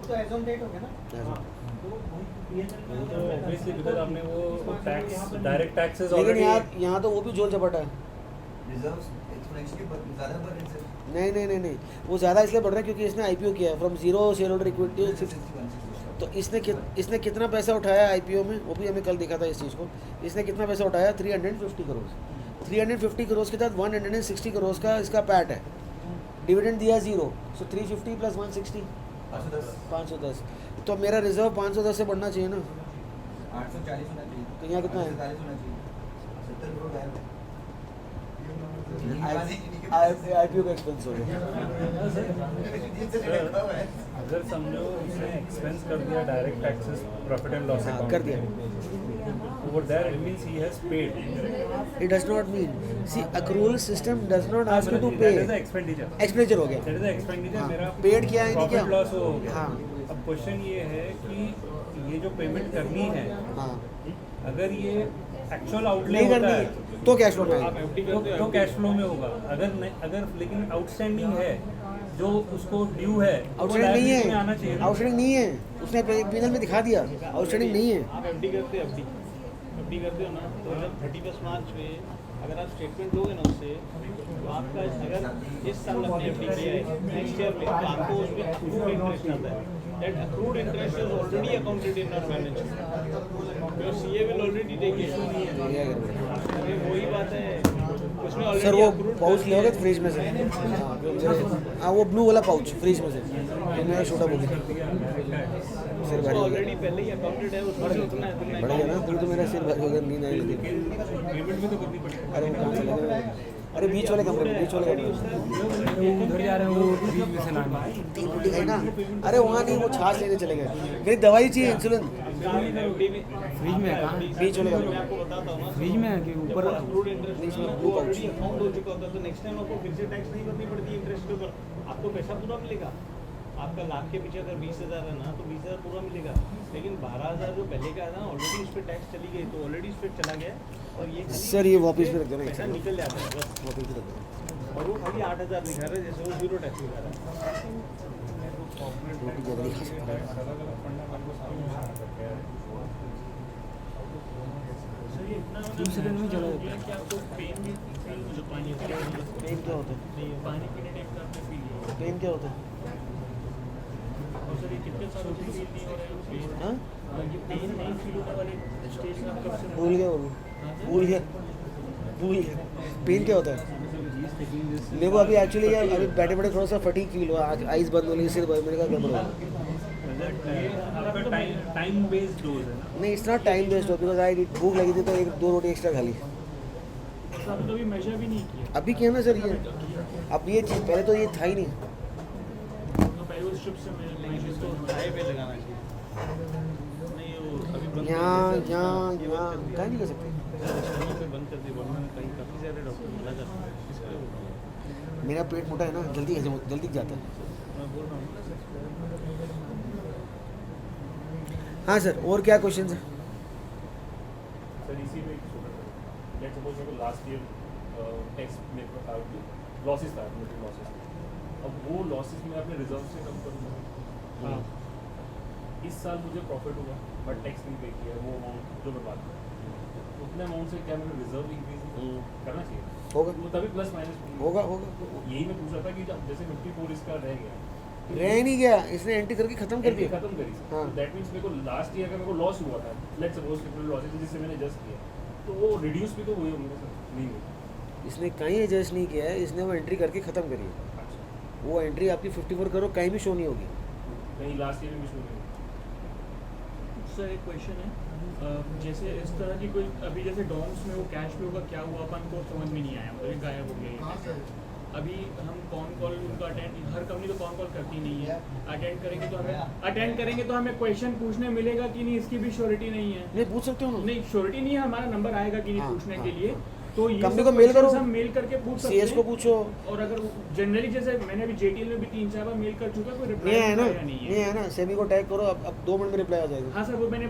Speaker 6: तो एज ऑन डेट हो गया ना।
Speaker 4: हाँ, तो वही P&L में
Speaker 9: तो obviously because आपने वो टैक्स डायरेक्ट टैक्सेस
Speaker 2: लेकिन
Speaker 9: ऑलरेडी
Speaker 2: यहाँ तो वो भी झोल झपटा है।
Speaker 5: रिजर्व्स एक्सपोनेंशियली ज़्यादा बढ़ रहे हैं सर।
Speaker 2: नहीं, वो ज़्यादा इसलिए बढ़ रहा है क्योंकि इसने IPO किया है, from zero share holder equity, तो इसने कितना पैसा उठाया IPO में, वो भी हमें कल देखा था इस चीज़ को। इसने कितना पैसा उठाया, 350 करोड़। 350 करोड़ के साथ 160 करोड़ का इसका पैट है, डिविडेंड दिया 0, सो 350 प्लस 160 510, तो मेरा रिजर्व 510 से बढ़ना चाहिए ना।
Speaker 5: 840 होना चाहिए।
Speaker 2: तो यहाँ कितना है?
Speaker 5: 840 होना चाहिए। 70 करोड़ गायब है।
Speaker 2: आईपीओ का एक्सपेंस हो गया।
Speaker 9: अगर समझो उसने एक्सपेंस कर दिया direct taxes profit and loss
Speaker 2: हाँ, कर दिया।
Speaker 9: Over there it means he has paid
Speaker 2: It does not mean, see, accrual system does not ask you to pay.
Speaker 9: That is the expenditure
Speaker 2: Expenditure हो गया।
Speaker 9: That is the expenditure
Speaker 2: हाँ,
Speaker 9: मेरा
Speaker 2: paid किया है नहीं
Speaker 9: प्रॉफिट
Speaker 2: किया?
Speaker 9: Loss हो गया।
Speaker 2: हाँ।
Speaker 9: अब क्वेश्चन ये है कि ये जो पेमेंट करनी है
Speaker 2: हाँ,
Speaker 9: अगर ये एक्चुअल आउटले
Speaker 2: नहीं
Speaker 9: होता
Speaker 2: करनी
Speaker 9: है
Speaker 2: तो कैश फ्लो में आएगा।
Speaker 9: तो कैश फ्लो में होगा। अगर लेकिन आउटस्टैंडिंग है जो उसको ड्यू है तो
Speaker 2: आउटस्टैंडिंग नहीं
Speaker 9: liability में आना
Speaker 2: है,
Speaker 9: चाहिए।
Speaker 2: आउटस्टैंडिंग नहीं है, उसने पेनल में दिखा दिया आउटस्टैंडिंग नहीं है।
Speaker 6: आप एफडी करते हो एफडी करते हो ना, तो जब 31 मार्च में अगर आप स्टेटमेंट लोगे ना उससे, तो आपका अगर इस साल आपने एफडी किया है नेक्स्ट ईयर में, तो आपको उसमें अक्रूड इंटरेस्ट आता है। That accrued interest is already accounted in our balance sheet, your CA will already take it. अरे वही बात है, उसमें ऑलरेडी
Speaker 2: सर वो पाउच ले तो फ्रिज में से, हाँ वो ब्लू वाला पाउच फ्रिज में से, ये मेरा छोटा बुक है। सिर भारी हो
Speaker 6: ऑलरेडी
Speaker 2: गया,
Speaker 6: पहले ही अकाउंटेड है, उसमें से उतना है
Speaker 2: बढ़ गया ना, तो मेरा सिर भारी हो गया, नींद आने लगी।
Speaker 9: पेमेंट भी तो करनी पड़ेगी।
Speaker 2: अरे वो कहाँ चले गए? अरे बीच वाले कमरे में, बीच वाले कमरे में
Speaker 9: उधर जा रहे हो वो फ्रिज में से लाना।
Speaker 2: 3 रोटी खाई ना। अरे वहाँ नहीं, वो छाछ लेने चले गए, मेरी दवाई चाहिए इंसुलिन।
Speaker 6: फ्रिज में कहाँ
Speaker 2: बीच वाले कमरे
Speaker 6: मैं
Speaker 2: में,
Speaker 6: आपको बताता हूँ ना,
Speaker 9: फ्रिज में है कि ऊपर
Speaker 6: अक्रूड इंटरेस्ट
Speaker 2: बीच में
Speaker 6: वो
Speaker 2: blue pouch।
Speaker 6: ऑलरेडी अकाउंट हो चुका होता है, तो नेक्स्ट टाइम आपको फिर से टैक्स नहीं भरनी पड़ती इंटरेस्ट के ऊपर, आपको पैसा पूरा मिलेगा। आपका लाख के पीछे अगर 20,000 है ना, तो 20,000 पूरा मिलेगा। लेकिन 12,000 जो पहले का है ना, ऑलरेडी उस पर टैक्स चली गई, तो ऑलरेडी उस पर चला गया, और ये खाली
Speaker 2: सर ये वापस भी रख देना, एक
Speaker 6: पैसा
Speaker 2: सेकंड
Speaker 6: निकल जाता है बस।
Speaker 2: वापस भी रख देना।
Speaker 6: और वो खाली 8,000 दिखा रहा है, जैसे वो 0 टैक्स दिखा रहा है।
Speaker 2: रोटी ज़्यादा नहीं खा सकता।
Speaker 7: सर ये इतना
Speaker 2: दूसरे दिन में चला
Speaker 7: हो गया कि आपको पेन भी फील हो जो पानी होता है,
Speaker 2: पेन क्या होता है?
Speaker 7: नहीं पानी पीने टाइम का आपने फील किया।
Speaker 2: पेन क्या होता है?
Speaker 7: और सर ये कितने सालों से फील नहीं हो रहा है पेन?
Speaker 2: हाँ,
Speaker 7: ये पेन नहीं फील होने वाले स्टेज में आप कब से
Speaker 2: भूल गया वो भी, भूल गया, भूल गया। पेन क्या होता है? मेरे को अभी एक्चुअली यार अभी बैठे बैठे थोड़ा सा फटीग फील हुआ, आइज बंद होने से मेरे का गड़बड़ हुआ।
Speaker 9: आपका टाइम बेस्ड डोज है ना।
Speaker 2: नहीं, इट्स नॉट टाइम वेस्ट हो, बिकॉज आई भूख लगी थी तो 1-2 रोटी एक्स्ट्रा खा ली।
Speaker 7: सर आपने कभी मेजर भी नहीं किया?
Speaker 2: अभी क्या ना सर, ये अब ये चीज़ पहले तो ये था ही नहीं।
Speaker 7: तो पहले उस ट्रिप से मैं
Speaker 6: इसको टाई पे लगाना चाहिए। नहीं वो अभी बंद
Speaker 2: यहाँ क्या नहीं कर सकते।
Speaker 6: पे बंद कर दी, वरना कहीं काफ़ी सारे डॉक्टर मना करते हैं इसके लिए।
Speaker 2: मेरा पेट मोटा है ना, जल्दी जल्दी जाता है।
Speaker 6: मैं बोल रहा हूँ
Speaker 2: हाँ सर, और क्या क्वेश्चन है?
Speaker 1: सर इसी में एक छोटा लेट्स सपोज मेरे को लास्ट ईयर टैक्स मेरे को था लॉसेस था, मेरे लॉसेस। अब वो लॉसेस में अपने रिजर्व से कम करूँगा।
Speaker 7: हाँ।
Speaker 1: इस साल मुझे प्रॉफिट हुआ बट टैक्स नहीं पे किया, वो अमाउंट जो मैं बात कर रहा हूँ, उतने अमाउंट से क्या मेरा रिजर्व इंक्रीज करना चाहिए?
Speaker 2: होगा
Speaker 1: वो तभी प्लस माइनस
Speaker 2: होगा।
Speaker 1: यही मैं पूछ रहा था कि जब जैसे 54 इसका रह गया,
Speaker 2: रह नहीं गया, इसने एंट्री करके खत्म कर दिया।
Speaker 1: खत्म करी।
Speaker 2: हाँ।
Speaker 1: दैट मींस मेरे को लास्ट ईयर का मेरे को लॉस हुआ था, लेट्स सपोज कि लॉसेस जिससे मैंने एडजस्ट किया, तो वो रिड्यूस भी तो हुए होंगे सर? नहीं हुए।
Speaker 2: इसने कहीं एडजस्ट नहीं किया है, इसने वो एंट्री करके खत्म करी है।
Speaker 1: अच्छा,
Speaker 2: वो एंट्री आपकी 54 करो कहीं भी शो नहीं होगी।
Speaker 1: कहीं लास्ट ईयर में भी शुरू नहीं
Speaker 7: सर एक क्वेश्चन है, जैसे इस तरह की कोई अभी जैसे डॉम्स में वो कैश फ्लो का क्या हुआ अपन को समझ में नहीं आया, मतलब ये गायब हो गया ये। अभी हम कॉन कॉल उनका अटेंड, हर कंपनी तो कॉन कॉल करती नहीं है, अटेंड करेंगे तो हमें क्वेश्चन पूछने मिलेगा कि नहीं, इसकी भी श्योरिटी नहीं है।
Speaker 2: नहीं पूछ सकते हो ना,
Speaker 7: नहीं श्योरिटी नहीं है, हमारा नंबर आएगा कि नहीं
Speaker 2: हाँ,
Speaker 7: पूछने
Speaker 2: हाँ,
Speaker 7: के लिए, तो ये
Speaker 2: कंपनी
Speaker 7: सब
Speaker 2: को मेल करो,
Speaker 7: questions हम मेल करके पूछ सकते
Speaker 2: सीएस को
Speaker 7: हैं।
Speaker 2: पूछो।
Speaker 7: और अगर जनरली जैसे मैंने अभी जेटीएल में भी 3-4 बार मेल कर चुका, कोई
Speaker 2: नहीं
Speaker 7: रिप्लाई
Speaker 2: है ना,
Speaker 7: नहीं
Speaker 2: नहीं है ना, सेबी को टैग करो, अब 2 मिनट में रिप्लाई आ जाएगा।
Speaker 7: हाँ सर, वो मैंने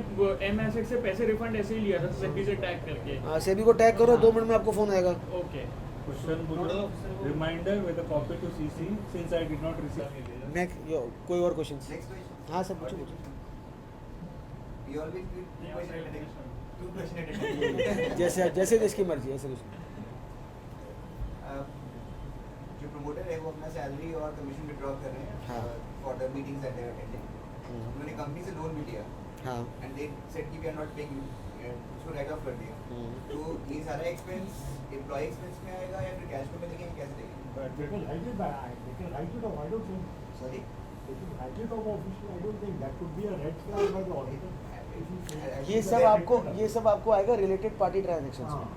Speaker 7: MSX से पैसे रिफंड ऐसे ही लिया था, सेबी से टैग करके।
Speaker 2: हाँ, सेबी को टैग करो, 2 मिनट में आपको फोन आएगा।
Speaker 7: ओके।
Speaker 9: क्वेश्चन बोलो, reminder with a copy to CC since I did not receive.
Speaker 2: Next कोई और क्वेश्चन?
Speaker 5: Next question.
Speaker 2: हाँ सर पूछो पूछो।
Speaker 5: We always do 2 questions at a time. 2 questions at a time.
Speaker 2: जैसे जिसकी मर्जी, ऐसे कुछ।
Speaker 5: जो प्रमोटर है वो अपना सैलरी और कमीशन विड्रॉ कर रहे हैं
Speaker 2: हाँ।
Speaker 5: For the meetings that they are attending. उन्होंने कंपनी से लोन भी लिया
Speaker 2: हाँ।
Speaker 5: एंड दे सेड कि वी आर नॉट पेइंग, उसको राइट ऑफ कर दिया। तो ये सारा एक्सपेंस एम्प्लॉय एक्सपेंस में आएगा या फिर कैश में देंगे, कैसे देंगे?
Speaker 3: They can write it by, they can write it off, I don't think.
Speaker 5: Sorry,
Speaker 3: They can write it off officially, I don't think that could be a red flag by the auditor. If you say-
Speaker 2: ये सब आपको आएगा related party transactions में।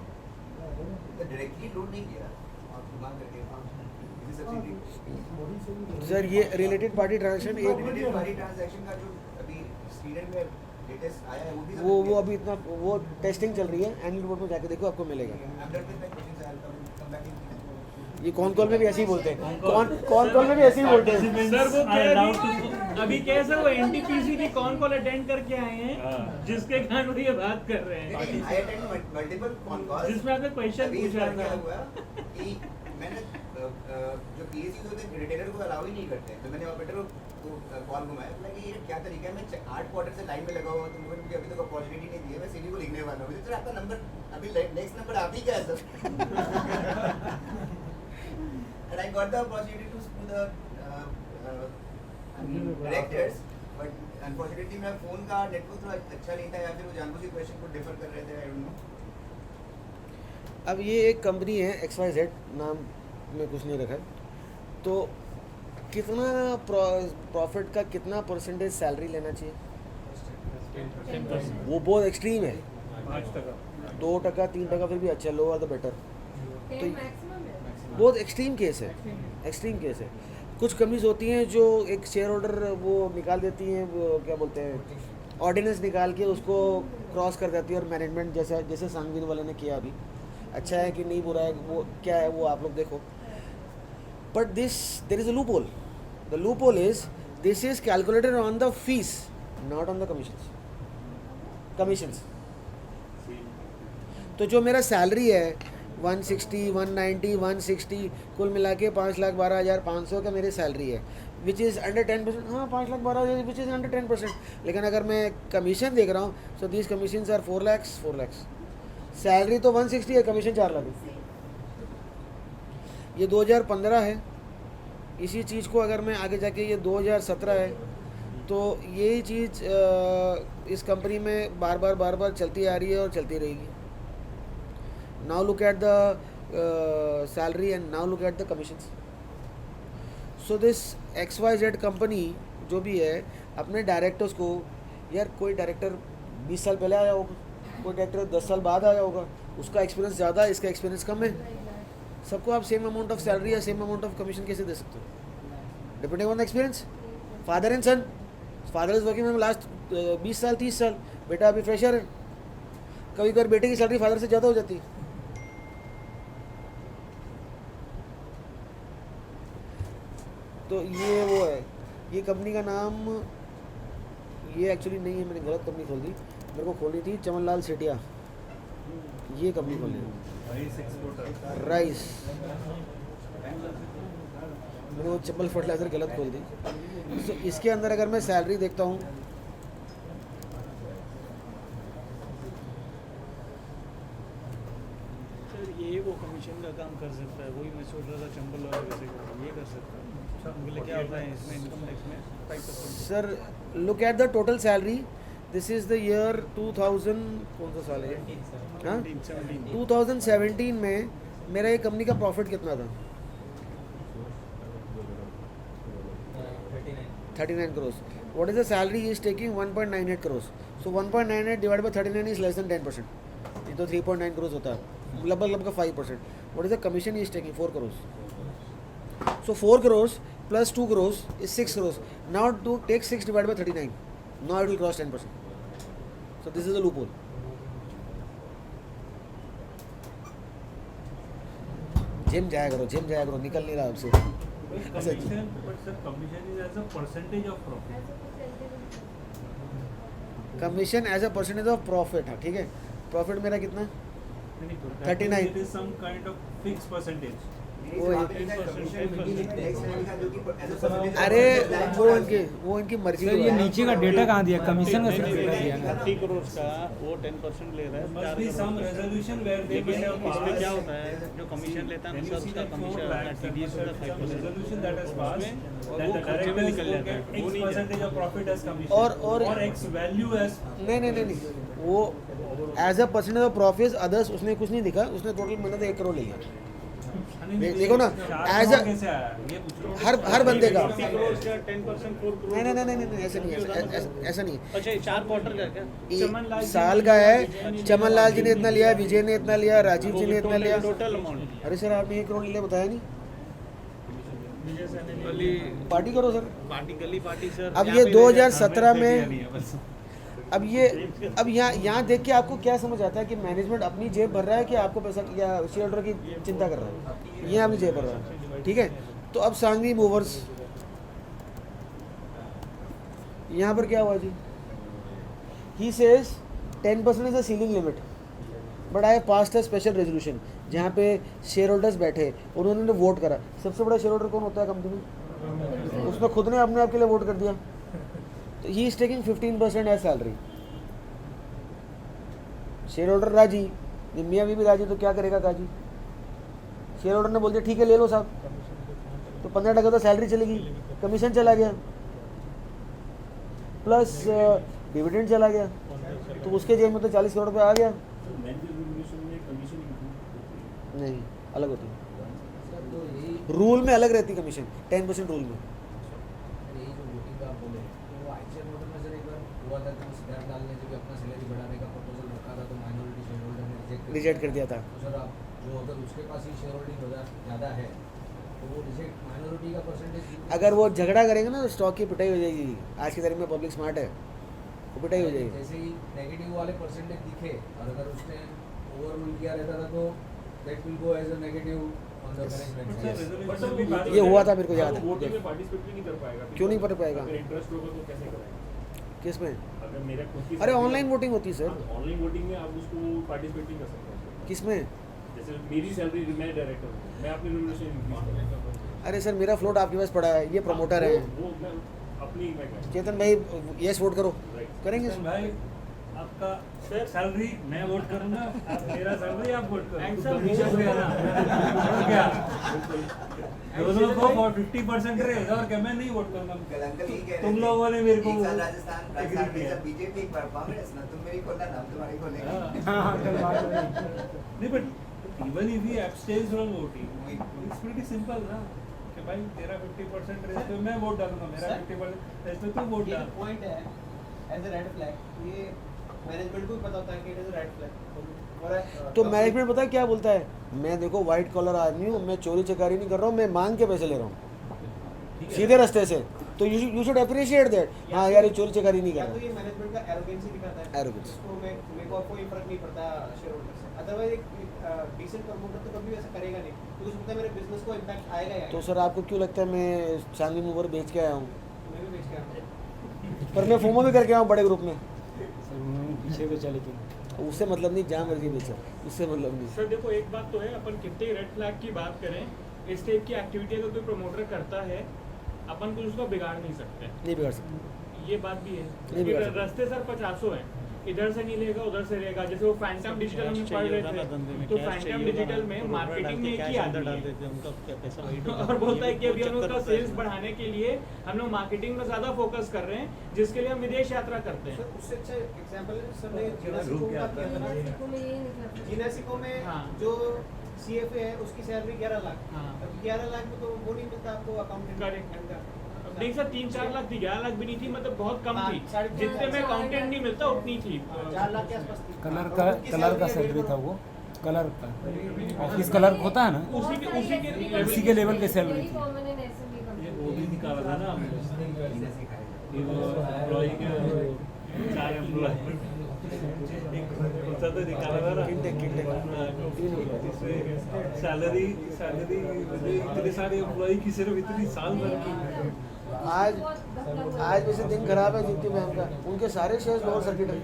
Speaker 5: तो directly loan नहीं किया। घुमा करके इसी सब्सिडी
Speaker 2: सर ये रिलेटेड पार्टी ट्रांजेक्शन एक
Speaker 5: रिलेटेड पार्टी ट्रांजैक्शन का जो अभी स्वीडन में लेटेस्ट आया है वो भी
Speaker 2: वो अभी इतना वो टेस्टिंग चल रही है, एनुअल रिपोर्ट में जाके देखो आपको मिलेगा। ये कॉन कॉल में भी ऐसे ही बोलते हैं, कॉन कॉल में भी ऐसे ही बोलते हैं।
Speaker 7: सर वो अभी कैसे वो एनटीपीसी की कॉन कॉल अटेंड करके आए हैं जिसके कारण वो ये बात कर रहे हैं,
Speaker 5: I attend multiple con calls
Speaker 7: जिसमें आपने क्वेश्चन पूछा
Speaker 5: क्या
Speaker 7: था।
Speaker 5: हुआ कि मैंने जो पीएससी होते हैं रिटेलर को अलाउ ही नहीं करते, तो मैंने ऑपरेटर को कॉल घुमाया, बोला कि ये क्या तरीका है, मैं 8 क्वार्टर से लाइन में लगा हुआ, तो मुझे अभी तक अपॉर्चुनिटी नहीं दी है, मैं सीडी को लिखने वाला हूँ। सर आपका नंबर अभी नेक्स्ट नंबर आप ही का है sir. And I got the opportunity to speak to the directors, but unfortunately मेरा फोन का नेटवर्क थोड़ा अच्छा नहीं था, या फिर वो जानबूझ के क्वेश्चन को डिफर कर रहे थे, आई डोंट नो।
Speaker 2: अब ये एक कंपनी है XYZ, नाम में कुछ नहीं रखा, तो कितना प्रॉफिट का कितना परसेंटेज सैलरी लेना चाहिए?
Speaker 7: 10%।
Speaker 2: वो बहुत एक्सट्रीम है,
Speaker 1: 5%।
Speaker 2: 2%, 3% फिर भी अच्छा, लोअर द बेटर। तो
Speaker 8: मैक्सिमम है।
Speaker 2: बहुत एक्सट्रीम केस है, एक्सट्रीम केस है। कुछ कंपनीज होती हैं जो एक शेयर होल्डर वो निकाल देती हैं, वो क्या बोलते हैं, ऑर्डिनेंस निकाल के उसको क्रॉस कर देती है, और मैनेजमेंट जैसे सांगवीन वाले ने किया अभी, अच्छा है कि नहीं बुरा है वो क्या है वो आप लोग देखो। But there is a loophole, the loophole is this is calculated on the fees, not on the commissions. तो जो मेरा सैलरी है 160, 190, 160, कुल मिला के 5,12,500 का मेरी सैलरी है, विच इज़ अंडर 10%। हाँ 5,12,000 विच इज़ अंडर 10%। लेकिन अगर मैं कमीशन देख रहा हूँ, so these commission are 4 lakhs। Salary तो 160 है, कमीशन 4 लाख है। ये 2015 है, इसी चीज़ को अगर मैं आगे जाके ये 2017 है, तो यही चीज़ इस कंपनी में बार बार चलती आ रही है और चलती रहेगी। Now look at the salary and now look at the commissions. So this XYZ company जो भी है, अपने डायरेक्टर्स को, यार कोई डायरेक्टर 20 साल पहले आया होगा, कोई डायरेक्टर 10 साल बाद आया होगा, उसका एक्सपीरियंस ज़्यादा है, इसका एक्सपीरियंस कम है, सबको आप सेम अमाउंट ऑफ सैलरी या सेम अमाउंट ऑफ कमीशन कैसे दे सकते हो? Depending on the experience. Father and son, father is working में लास्ट 20 साल 30 साल, बेटा अभी फ्रेशर है, कभी कभार बेटे की सैलरी फादर से ज़्यादा हो जाती है। तो ये वो है, ये कंपनी का नाम, ये एक्चुअली नहीं है, मैंने गलत कंपनी खोल दी, मेरे को खोलनी थी चमनलाल सेठिया, ये कंपनी खोलनी है राइस, मैंने वो चप्पल फर्टिलाइजर गलत खोल दी। तो इसके अंदर अगर मैं सैलरी देखता हूँ,
Speaker 6: सर ये वो कमीशन का काम कर सकता है, वही मैं सोच रहा था चंबल वाला वैसे ये कर सकता है। बोले क्या होता है इसमें इनकम टैक्स में 5%?
Speaker 2: Sir look at the total salary, this is the year 2000, कौन सा साल है हाँ 2017 में मेरा ये कंपनी का प्रॉफिट कितना था? 39 crores. What is the salary he is taking? 1.98 crores. So 1.98 divided by 39 is less than 10%. ये तो 3.9 crores होता है, लगभग 5%. What is the commission he is taking? 4 crores. So 4 crores plus 2 crores is 6 crores. Now to take 6 divided by 39. Now it will cross 10%. So this is a loophole. Gym जाया करो, निकल नहीं रहा आपसे।
Speaker 9: Commission, but sir, commission is as a percentage of profit.
Speaker 2: Commission as a percentage of profit, हाँ ठीक है, profit मेरा कितना है? 39.
Speaker 9: It is some kind of fixed percentage.
Speaker 2: अरे वो इनकी मर्जी
Speaker 10: सर ये नीचे का डेटा कहाँ दिया, कमीशन का सिर्फ डेटा दिया ना।
Speaker 6: 30 करोड़ का वो 10% ले रहा है,
Speaker 9: Must be some resolution where they will have
Speaker 6: इसमें
Speaker 9: passed.
Speaker 6: क्या होता है जो कमीशन लेता है
Speaker 9: When
Speaker 6: ना
Speaker 9: you
Speaker 6: सर
Speaker 9: see
Speaker 6: उसका
Speaker 9: that
Speaker 6: कमीशन
Speaker 9: 4
Speaker 6: होता है
Speaker 9: lakhs,
Speaker 6: TDS होता है
Speaker 9: some
Speaker 6: 5%।
Speaker 9: resolution that has passed,
Speaker 6: और
Speaker 9: then
Speaker 6: वो
Speaker 9: the
Speaker 6: खर्चे में
Speaker 9: directors
Speaker 6: निकल
Speaker 9: will
Speaker 6: जाता
Speaker 9: get
Speaker 6: है, वो
Speaker 9: X
Speaker 6: नहीं
Speaker 9: percentage of profit as commission
Speaker 2: और
Speaker 9: or X value as
Speaker 2: नहीं, वो as a percentage of profit others उसने कुछ नहीं दिखा, उसने टोटल मैंने तो 1 करोड़ ले लिया। देखो ना एज अ
Speaker 9: कैसे आया ये पूछ रहा हूँ।
Speaker 2: हर बंदे का
Speaker 6: 50 crore का 10% 4 crore
Speaker 2: नहीं ऐसा नहीं है ऐसा नहीं है
Speaker 6: अच्छा ये 4 क्वार्टर का क्या
Speaker 2: ये साल का है। चमन लाल जी ने इतना लिया, विजय ने इतना लिया, राजीव जी ने इतना लिया।
Speaker 6: टोटल अमाउंट
Speaker 2: अरे सर आपने 1 करोड़ लिया बताया नहीं,
Speaker 6: गली
Speaker 2: पार्टी करो सर।
Speaker 6: गली पार्टी सर
Speaker 2: अब ये 2017 में अब यहाँ देख के आपको क्या समझ आता है कि मैनेजमेंट अपनी जेब भर रहा है कि आपको पैसा या शेयर होल्डर की चिंता कर रहा है, ये अपनी जेब भर रहा है। ठीक है, तो अब सांगवी मूवर्स यहाँ पर क्या हुआ जी, he says 10% is the ceiling limit but I passed है स्पेशल रेजोल्यूशन जहाँ पे शेयर होल्डर्स बैठे, उन्होंने वोट करा। सबसे बड़ा शेयर होल्डर कौन होता है कंपनी में, उसमें खुद ने अपने आप के लिए वोट कर दिया, तो he is taking 15% as salary. Shareholder राजी, मियाँ भी राजी, तो क्या करेगा काजी। शेयर होल्डर ने बोल दिया ठीक है ले लो साहब, तो 15% तो सैलरी चलेगी, कमीशन चला गया प्लस डिविडेंड चला गया, तो उसके जेब में तो 40 करोड़ रुपये आ गया। नहीं अलग होती है, रूल में अलग रहती कमीशन, 10% रूल में। रिजेक्ट कर दिया था।
Speaker 11: सर आप जो अगर उसके पास ही शेयर होल्डिंग ज़्यादा है तो वो रिजेक्ट माइनॉरिटी का परसेंटेज,
Speaker 2: अगर वो झगड़ा करेंगे ना तो स्टॉक की पिटाई हो जाएगी। आज की तारीख में पब्लिक स्मार्ट है, वो पिटाई हो जाएगी।
Speaker 11: जैसे ही नेगेटिव वाले परसेंटेज दिखे और अगर उसने ओवर रूल किया रहता था तो that will go as a negative on the management.
Speaker 2: ये हुआ था मेरे को याद है।
Speaker 1: वोटिंग में पार्टिसिपेट भी नहीं कर पाएगा।
Speaker 2: क्यों नहीं कर पाएगा?
Speaker 1: अगर इंटरेस्ट होगा तो कैसे करेगा?
Speaker 2: किस में?
Speaker 1: अगर मेरा खुद की
Speaker 2: अरे ऑनलाइन वोटिंग होती है सर।
Speaker 1: ऑनलाइन वोटिंग में आप उसको पार्टिसिपेट नहीं कर सकते।
Speaker 2: किस में?
Speaker 1: जैसे मेरी सैलरी, मैं डायरेक्टर हूँ, मैं अपनी रेमुनरेशन इंक्रीज करूँगा।
Speaker 2: अरे सर मेरा फ्लोट आपके पास पड़ा है, ये प्रमोटर है।
Speaker 1: वो मैं अपनी मैं
Speaker 2: चेतन भाई यस वोट करो, करेंगे
Speaker 9: भाई आपका सैलरी मैं वोट करूंगा, आप मेरा सैलरी आप वोट करो, कमीशन हो गया ना क्या दोनों को 50% रेज और क्या, मैं नहीं वोट करूंगा। तुम लोगों ने मेरे को
Speaker 5: राजस्थान बीजेपी कांग्रेस ना, तुम मेरी खोलना ना, तुम्हारी खोलेंगे।
Speaker 9: नहीं but even if he abstains from voting it's pretty simple ना कि भाई तेरा 50% रेज तो मैं वोट डालूंगा, मेरा 50% रेज तो तू वोट डाल।
Speaker 6: पॉइंट है एज अ रेड फ्लैग, ये मैनेजमेंट को भी पता होता है कि it is a red flag.
Speaker 2: तो मैनेजमेंट पता है क्या बोलता है, मैं देखो व्हाइट कॉलर आदमी हूँ, मैं चोरी चकारी नहीं कर रहा हूँ, मैं मांग के पैसे ले रहा हूँ सीधे रास्ते से, तो यू शुड अप्रिशिएट दैट। हाँ यार ये चोरी चकारी नहीं कर रहा।
Speaker 6: तो ये मैनेजमेंट का एरोगेंसी दिखाता है,
Speaker 2: Arrogance।
Speaker 6: इसको मेरे को कोई फर्क नहीं पड़ता शेयर होल्डर से। अदरवाइज एक डिसेंट प्रमोटर तो कभी ऐसा करेगा नहीं, क्योंकि उसको पता है मेरे बिजनेस को इंपैक्ट आएगा ही
Speaker 2: तो
Speaker 6: आएगा।
Speaker 2: सर आपको क्यों लगता है मैं चांदी मूवर बेच के आया हूँ?
Speaker 6: मैं भी बेच के आया हूँ।
Speaker 2: पर मैं फोमो भी करके आया हूँ बड़े ग्रुप में।
Speaker 10: पीछे पे चले गए।
Speaker 2: उससे मतलब नहीं, जहाँ मर्जी बेचा, उससे मतलब नहीं।
Speaker 7: सर देखो एक बात तो है, अपन कितने रेड फ्लैग की बात करें, इस टाइप की एक्टिविटी अगर कोई प्रमोटर करता है अपन कुछ उसको बिगाड़ नहीं सकते,
Speaker 2: नहीं बिगाड़ सकते।
Speaker 7: ये बात भी है।
Speaker 2: नहीं बिगाड़ सकते।
Speaker 7: रास्ते सर 50 हैं, इधर से नहीं लेगा उधर से लेगा। जैसे वो फैंटम डिजिटल हम पढ़ रहे थे, तो फैंटम डिजिटल में मार्केटिंग में एक ही आदमी है और बोलता है कि अभी हम लोग का सेल्स बढ़ाने के लिए हम लोग मार्केटिंग में ज्यादा फोकस कर रहे हैं, जिसके लिए हम विदेश यात्रा करते हैं।
Speaker 6: सर उससे अच्छा एग्जांपल सर ने जिनासिको में बात किया था ना, जिनासिको में
Speaker 7: हाँ।
Speaker 6: जो सीएफए है उसकी सैलरी 11 लाख।
Speaker 7: हाँ।
Speaker 6: अब 11 लाख में तो वो नहीं मिलता आपको अकाउंटेंट
Speaker 7: Correct। नहीं सर 3-4 लाख थी, 11 लाख भी नहीं थी, मतलब बहुत कम
Speaker 6: हाँ,
Speaker 7: थी।
Speaker 6: 3.5
Speaker 7: जितने में अकाउंटेंट नहीं मिलता उतनी थी।
Speaker 6: 4 लाख के आसपास थी।
Speaker 10: कलर
Speaker 6: और
Speaker 10: का
Speaker 6: उनकी
Speaker 10: कलर का
Speaker 6: salary
Speaker 10: सैलरी
Speaker 6: अभी
Speaker 10: था वो, कलर का ऑफिस कलर होता है ना, उसी के लेवल की सैलरी थी।
Speaker 9: ये वो भी निकाला था ना हमने, ये वो एम्प्लॉय के 4 एम्प्लॉय तो निकाला था ना, सैलरी इतने सारे एम्प्लॉय की सिर्फ इतनी साल भर की।
Speaker 2: आज वैसे दिन खराब है दीप्ति मैम का, उनके सारे शेयर लोअर सर्किट है।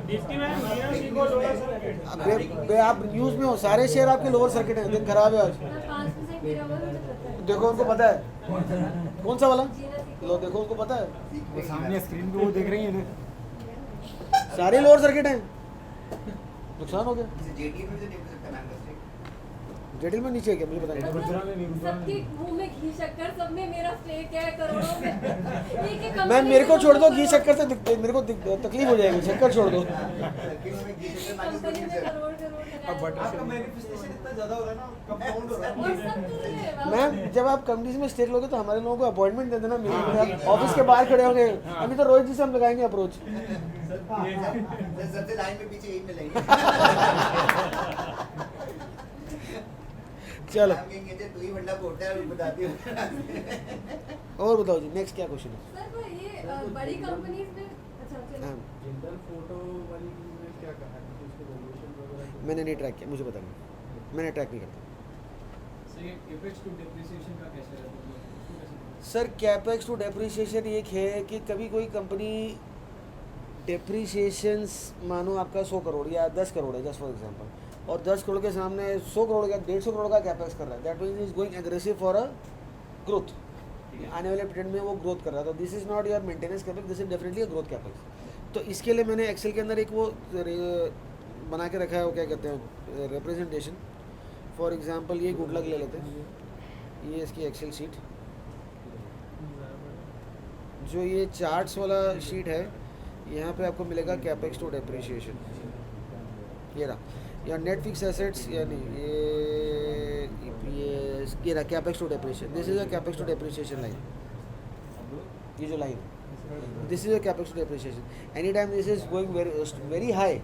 Speaker 7: दीप्ति मैम मीनाक्षी को लोअर सर्किट।
Speaker 2: आप न्यूज़ में हो, सारे शेयर आपके लोअर सर्किट हैं, दिन खराब है आज। देखो उनको पता है कौन सा वाला, लो देखो उनको पता है,
Speaker 10: वो सामने स्क्रीन पे वो देख रही है ना,
Speaker 2: सारे लोअर सर्किट हैं, नुकसान हो गया।
Speaker 5: जेटीए में भी तो नहीं हो सकता मैम का स्टेक।
Speaker 2: जेंटलमैन नीचे है क्या मुझे पता नहीं।
Speaker 8: सबके मुंह में घी शक्कर, सब में मेरा स्टेक है करोड़ों में। एक एक
Speaker 2: मैम मेरे को छोड़ दो, घी शक्कर से मेरे को तकलीफ हो जाएगी, शक्कर छोड़ दो।
Speaker 8: कंपनी में करोड़ करोड़ लगाया।
Speaker 5: आपका मैनिफेस्टेशन इतना ज्यादा हो रहा है ना, कंपाउंड हो रहा
Speaker 8: और
Speaker 5: है।
Speaker 8: सब कुछ है, वाह।
Speaker 2: मैम जब आप कंपनीज में स्टेक लोगे तो हमारे लोगों को अपॉइंटमेंट दे देना, मेरे ऑफिस के बाहर खड़े होंगे। अभी तो रोहित जी से हम लगाएंगे अप्रोच।
Speaker 5: सबसे लाइन में पीछे यही मिलेंगे।
Speaker 2: चलो
Speaker 5: आप कहेंगे जे तू ही बंदा बोलता है और बताती हो।
Speaker 2: और बताओ जी, नेक्स्ट क्या क्वेश्चन है?
Speaker 8: सर तो ये बड़ी कंपनीज में अच्छा चलो।
Speaker 2: हाँ
Speaker 11: जिंदल फोटो वाली में क्या कहा है कि उसके वैल्यूएशन वगैरह
Speaker 2: मैंने नहीं ट्रैक किया, मुझे पता नहीं, मैंने ट्रैक नहीं करता।
Speaker 11: सर ये कैपेक्स टू डेप्रिसिएशन का कैसे रहता है?
Speaker 2: सर कैपेक्स टू डेप्रिसिएशन एक है कि कभी कोई कंपनी डेप्रिसिएशंस मानो आपका 100 करोड़ या 10 करोड़ है जस्ट फॉर एग्जांपल, और 10 करोड़ के सामने 100 करोड़ या 150 करोड़ का कैपेक्स कर रहा है, that means is going aggressive for a growth. आने वाले पीरियड में वो ग्रोथ कर रहा है, तो this is not your maintenance capex, this is definitely a growth capex. तो इसके लिए मैंने एक्सेल के अंदर एक वो बना के रखा है, वो क्या कहते हैं रिप्रेजेंटेशन। फॉर एग्जांपल ये गुड लक ले लेते हैं, ये इसकी एक्सेल शीट, जो ये चार्ट्स वाला शीट है, यहाँ पे आपको मिलेगा कैपेक्स टू डेप्रिसिएशन। ये रहा या नेट फिक्स एसेट्स, या नहीं ये रहा capex to depreciation. This is a capex to depreciation line, ये जो line this is a capex to depreciation. Any time this is going very high,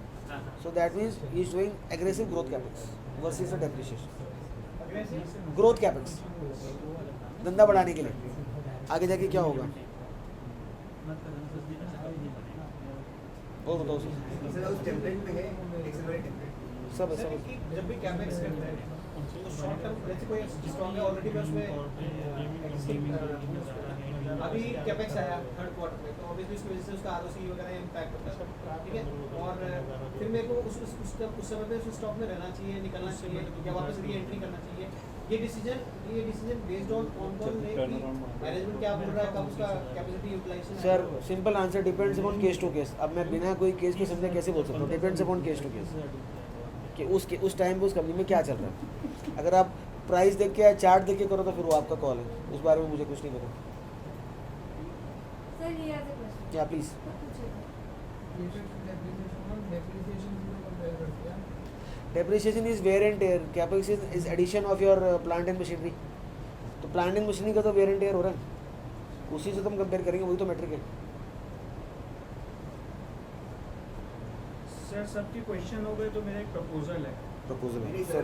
Speaker 2: so that means he is doing aggressive growth capex versus a depreciation. Growth capex धंधा बढ़ाने के लिए, आगे जाके क्या होगा वो बताओ सर।
Speaker 5: सर उस टेम्पलेट में है, एक्सेल वाले टेम्पलेट।
Speaker 2: सब सब
Speaker 6: जब भी कैपेक्स करते हैं तो शॉर्ट टर्म जैसे कोई स्ट्रॉन्ग है ऑलरेडी मैं उसमें अभी कैपेक्स आया थर्ड क्वार्टर में, तो ऑब्वियसली उसकी वजह से उसका आरओसी वगैरह इम्पैक्ट होता है, ठीक है। और फिर मेरे को उस समय पे उस स्टॉक में रहना चाहिए, निकलना चाहिए या वापस री एंट्री करना चाहिए। ये डिसीजन बेस्ड ऑन कौन है कि मैनेजमेंट क्या बोल रहा है, कब उसका capacity utilization.
Speaker 2: Sir simple answer depends upon case to case. अब मैं बिना कोई केस के समझे कैसे बोल सकता हूँ? Depends upon case to case कि उस टाइम पे उस कंपनी में क्या चल रहा है। अगर आप प्राइस देख के या चार्ट देख के करो तो फिर वो आपका कॉल है, उस बारे में मुझे कुछ नहीं पता।
Speaker 8: सर ये ऐसे क्वेश्चन
Speaker 2: या please depreciation is wear and tear, capex is addition of your plant and machinery. तो प्लांट एंड मशीनरी का तो वेयर एंड टेयर हो रहा है, उसी से तुम कंपेयर करेंगे, वही तो मैट्रिक है।
Speaker 7: सर सबके क्वेश्चन हो गए तो मेरा एक प्रपोजल है।
Speaker 2: प्रपोजल सर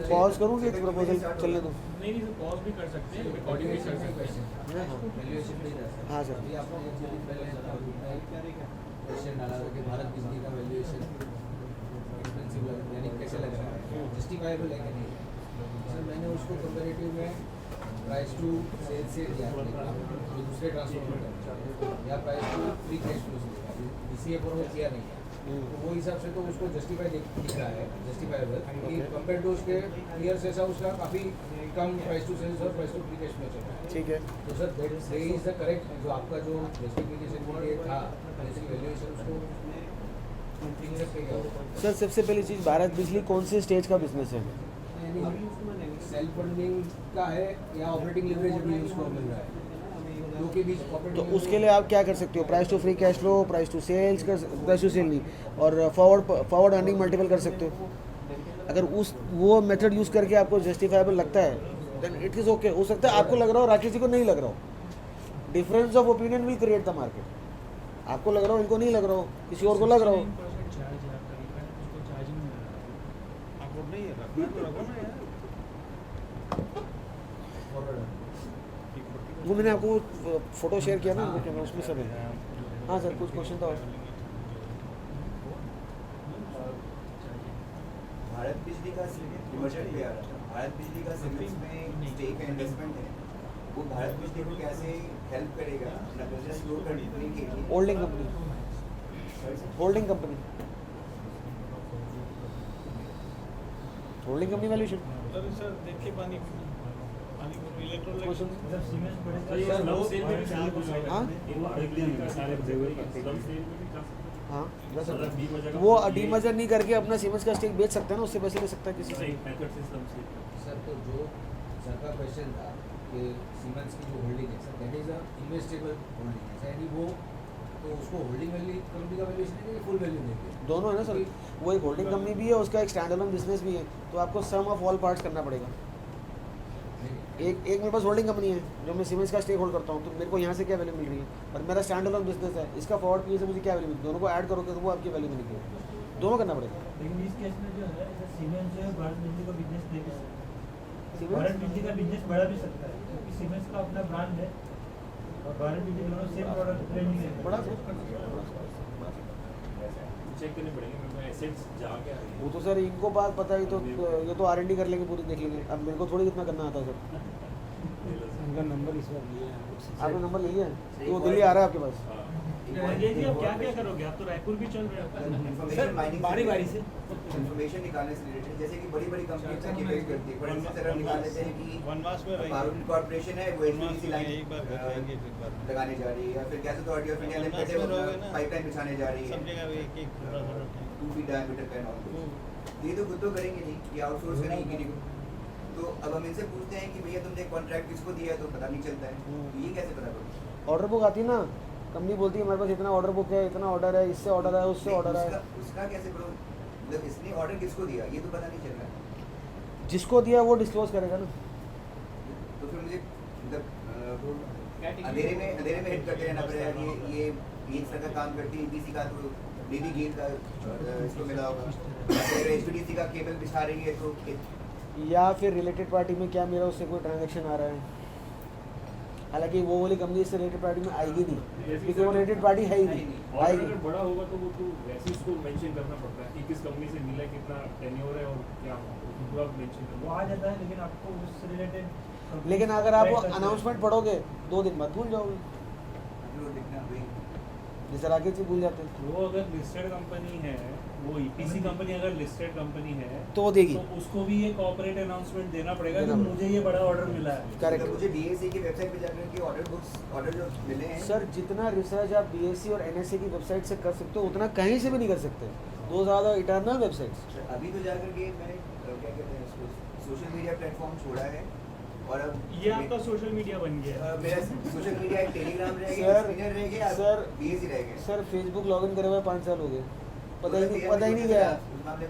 Speaker 2: पॉज करूँ कि प्रपोजल चलने दूँ?
Speaker 7: नहीं सर पॉज भी कर सकते हैं, रिकॉर्डिंग भी कर सकते हैं।
Speaker 11: वैल्यूएशन नहीं जा सकता।
Speaker 2: हाँ सर।
Speaker 11: अभी आपने एक दिन पहले क्वेश्चन डाला था कि भारत बिजली का वैल्यूएशन एक्सपेंसिव लग यानी कैसे लग रहा है, जस्टिफाइबल है कि नहीं। सर मैंने उसको कंपैरेटिव में प्राइस टू सेल से दिया जो दूसरे ट्रांसफॉर्मर या price to free cash flow से दिया, DCF पर वो किया नहीं है। तो वो हिसाब से तो उसको जस्टिफाई दिख रहा है, जस्टिफाइबल कि कंपेयर टू उसके ईयर्स ऐसा उसका काफ़ी कम प्राइस टू सेल्स और price to free cash flow चल रहा है।
Speaker 2: ठीक है
Speaker 11: तो sir that is the correct जो आपका जो जस्टिफिकेशन के लिए था जैसे वैल्यूएशन उसको ठीक से पे किया।
Speaker 2: सर सबसे पहली चीज़, भारत बिजली कौन से स्टेज का बिजनेस है?
Speaker 11: सेल्फ फंडिंग का है या ऑपरेटिंग लिवरेज भी उसको मिल रहा है, दो के बीच
Speaker 2: तो
Speaker 11: ऑपरेटिंग।
Speaker 2: उसके लिए आप क्या कर सकते हो? Price to free cash flow, price to sales कर, प्राइस टू सेल नहीं, और फॉरवर्ड अर्निंग मल्टीपल कर सकते हो। अगर वो मेथड यूज़ करके आपको जस्टिफाइबल लगता है देन इट इज़ ओके। हो सकता है आपको लग रहा हो, राकेश जी को नहीं लग रहा हो। Difference of opinion will create the market. आपको लग रहा हो, इनको नहीं लग रहा हो, किसी और को लग रहा हो। वो मैंने आपको फोटो शेयर किया ना, वो कैमरा उसमें सब है। हाँ सर कुछ क्वेश्चन था और?
Speaker 5: भारत बिजली का लिमिटेड पे आ रहा था, भारत बिजली का सिविल्स में स्टेक इन्वेस्टमेंट है, वो भारत बिजली को कैसे हेल्प करेगा अपना बिजनेस ग्रो करने के लिए?
Speaker 2: Holding company, holding company, holding company valuation.
Speaker 6: Sir देख के पानी
Speaker 2: क्वेश्चन
Speaker 4: जब सीमेंट पड़े
Speaker 1: सर ये स्लम सेल में भी
Speaker 2: हाँ?
Speaker 1: ये भारत बिजली का सारे देवर का स्लम सेल में भी कर सकते हैं।
Speaker 2: हाँ जा सकता
Speaker 1: मतलब डीमर्जर
Speaker 2: है।
Speaker 1: का
Speaker 2: वो
Speaker 1: मतलब ये-
Speaker 2: डीमर्जर नहीं करके अपना सीमेंस का स्टेक बेच सकता है ना, उससे पैसे ले सकता है किसी से।
Speaker 1: एक मेथड सिस्टम से
Speaker 11: सर तो जो सर का क्वेश्चन था कि सीमेंस की जो होल्डिंग है sir that is a investable holding है यानी वो तो उसको होल्डिंग वैल्यू कंपनी का वैल्यूएशन देंगे फुल वैल्यू देंगे
Speaker 2: दोनों है ना सर, वो एक होल्डिंग कंपनी भी है, उसका एक स्टैंड अलोन बिजनेस भी है, तो आपको सम ऑफ ऑल पार्ट्स करना पड़ेगा। एक मेरे पास होल्डिंग कंपनी है जो मैं सीमेंस का स्टेक होल्ड करता हूँ, तो मेरे को यहाँ से क्या वैल्यू मिल रही है, और मेरा स्टैंड अलोन बिजनेस है, इसका फॉरवर्ड पी से मुझे क्या वैल्यू मिलती है, दोनों को ऐड करोगे तो वो आपकी वैल्यू मिलेगी, दोनों करना पड़ेगा।
Speaker 4: लेकिन इस केस में जो है सीमेंस जो है भारत बिजली का बिजनेस दे भी सकता है,
Speaker 2: सीमेंस?
Speaker 4: भारत बिजली का बिजनेस बढ़ा भी सकता है क्योंकि सीमेंस का अपना ब्रांड है और भारत बिजली दोनों सेम प्रोडक्ट ट्रेंडिंग है।
Speaker 2: बड़ा
Speaker 1: चेक करने पड़ेंगे मेरे को एसेट्स जा क्या रही है।
Speaker 2: वो तो सर इनको बात पता ही, तो ये तो R&D कर लेंगे पूरी, देख लेंगे। अब मेरे को थोड़ी इतना करना आता है सर।
Speaker 10: उनका नंबर इस बार लिया है
Speaker 2: आपने नंबर ले लिया है, तो वो दिल्ली आ रहा है आपके पास।
Speaker 7: ये जी आप क्या क्या करोगे, आप तो रायपुर भी चल रहे हो।
Speaker 5: इन्फॉर्मेशन माइनिंग
Speaker 6: बारी बारी से
Speaker 5: इन्फॉर्मेशन निकालने से रिलेटेड, जैसे कि बड़ी बड़ी कंपनियां सर्टिफाइड करती है, फॉर इंस्टेंस अगर निकाल लेते हैं कि
Speaker 6: वनवास में रहिए।
Speaker 5: पावर कॉर्पोरेशन है वो एचवीडीसी लाइन
Speaker 6: एक बार बताएंगे फिर बात
Speaker 5: लगाने जा रही है, या फिर गैस अथॉरिटी ऑफ इंडिया
Speaker 6: वनवास
Speaker 5: लिमिटेड
Speaker 6: में रहोगे ना,
Speaker 5: पाइपलाइन बिछाने जा रही
Speaker 6: सब
Speaker 5: है
Speaker 6: जगह एक एक थोड़ा थोड़ा
Speaker 5: 2 फीट डायमीटर का नॉन। ये तो खुद तो करेंगे नहीं, ये आउटसोर्स करेंगे कि नहीं। तो अब हम इनसे पूछते हैं कि भैया तुमने कॉन्ट्रैक्ट किसको दिया है, तो पता नहीं चलता है, तो ये कैसे पता करोगे?
Speaker 2: ऑर्डर बुक आती है ना, कंपनी बोलती है हमारे पास इतना ऑर्डर बुक है, इतना ऑर्डर है, इससे ऑर्डर है, उससे ऑर्डर है।
Speaker 5: उसका कैसे करो, मतलब इसने ऑर्डर किसको दिया ये तो पता नहीं चल रहा है।
Speaker 2: जिसको दिया वो डिस्क्लोज करेगा ना।
Speaker 5: तो फिर मुझे मतलब अंधेरे में हिट करते रहना पड़ेगा कि ये इस तरह का काम करती है, ईपीसी का तो डेली गेन का इसको मिला होगा, फिर एचवीडीसी का केबल बिछा रही है तो
Speaker 2: या फिर रिलेटेड पार्टी में क्या मेरा उससे कोई ट्रांजैक्शन आ रहा है। हालांकि वो वाली कंपनी इससे रिलेटेड पार्टी में आएगी नहीं, क्योंकि वो रिलेटेड पार्टी है ही नहीं,
Speaker 1: और
Speaker 2: आएगी।
Speaker 1: अगर बड़ा होगा तो वो तो वैसे उसको मेंशन करना पड़ता है कि किस कंपनी से मिला है, कितना टेन्योर है और क्या वो आप मेंशन
Speaker 4: वो
Speaker 1: करना।
Speaker 4: आ जाता है लेकिन आपको उससे रिलेटेड
Speaker 2: लेकिन अगर आप वो अनाउंसमेंट पढ़ोगे 2 दिन बाद भूल जाओगे,
Speaker 5: जो लिखना वही
Speaker 2: जैसे राकेश जी भूल जाते हैं।
Speaker 9: वो अगर लिस्टेड कंपनी है, वो ईपीसी कंपनी अगर लिस्टेड कंपनी है
Speaker 2: तो वो देगी।
Speaker 9: तो उसको भी एक कॉर्पोरेट अनाउंसमेंट देना पड़ेगा कि
Speaker 2: देना पड़ेगा।
Speaker 9: मुझे ये बड़ा ऑर्डर मिला है।
Speaker 2: करेक्ट।
Speaker 5: तो मुझे बीएससी की वेबसाइट पे जाकर के ऑर्डर जो मिले हैं
Speaker 2: सर जितना रिसर्च आप बीएससी और एनएससी की वेबसाइट से कर सकते हो उतना कहीं से भी नहीं कर सकते, दो ज़्यादा इटर्नल वेबसाइट्स।
Speaker 5: अभी तो जाकर के मैंने क्या कहते हैं इसको सोशल मीडिया प्लेटफॉर्म छोड़ा है, और अब
Speaker 7: ये आपका सोशल मीडिया बन गया।
Speaker 5: मेरा सोशल मीडिया एक टेलीग्राम रह गया,
Speaker 2: सर,
Speaker 5: स्क्रीनर रह गया,
Speaker 2: सर,
Speaker 5: बीएससी रह गया।
Speaker 2: सर फेसबुक लॉगिन करे हुए 5 साल हो गए, पता ही नहीं गया,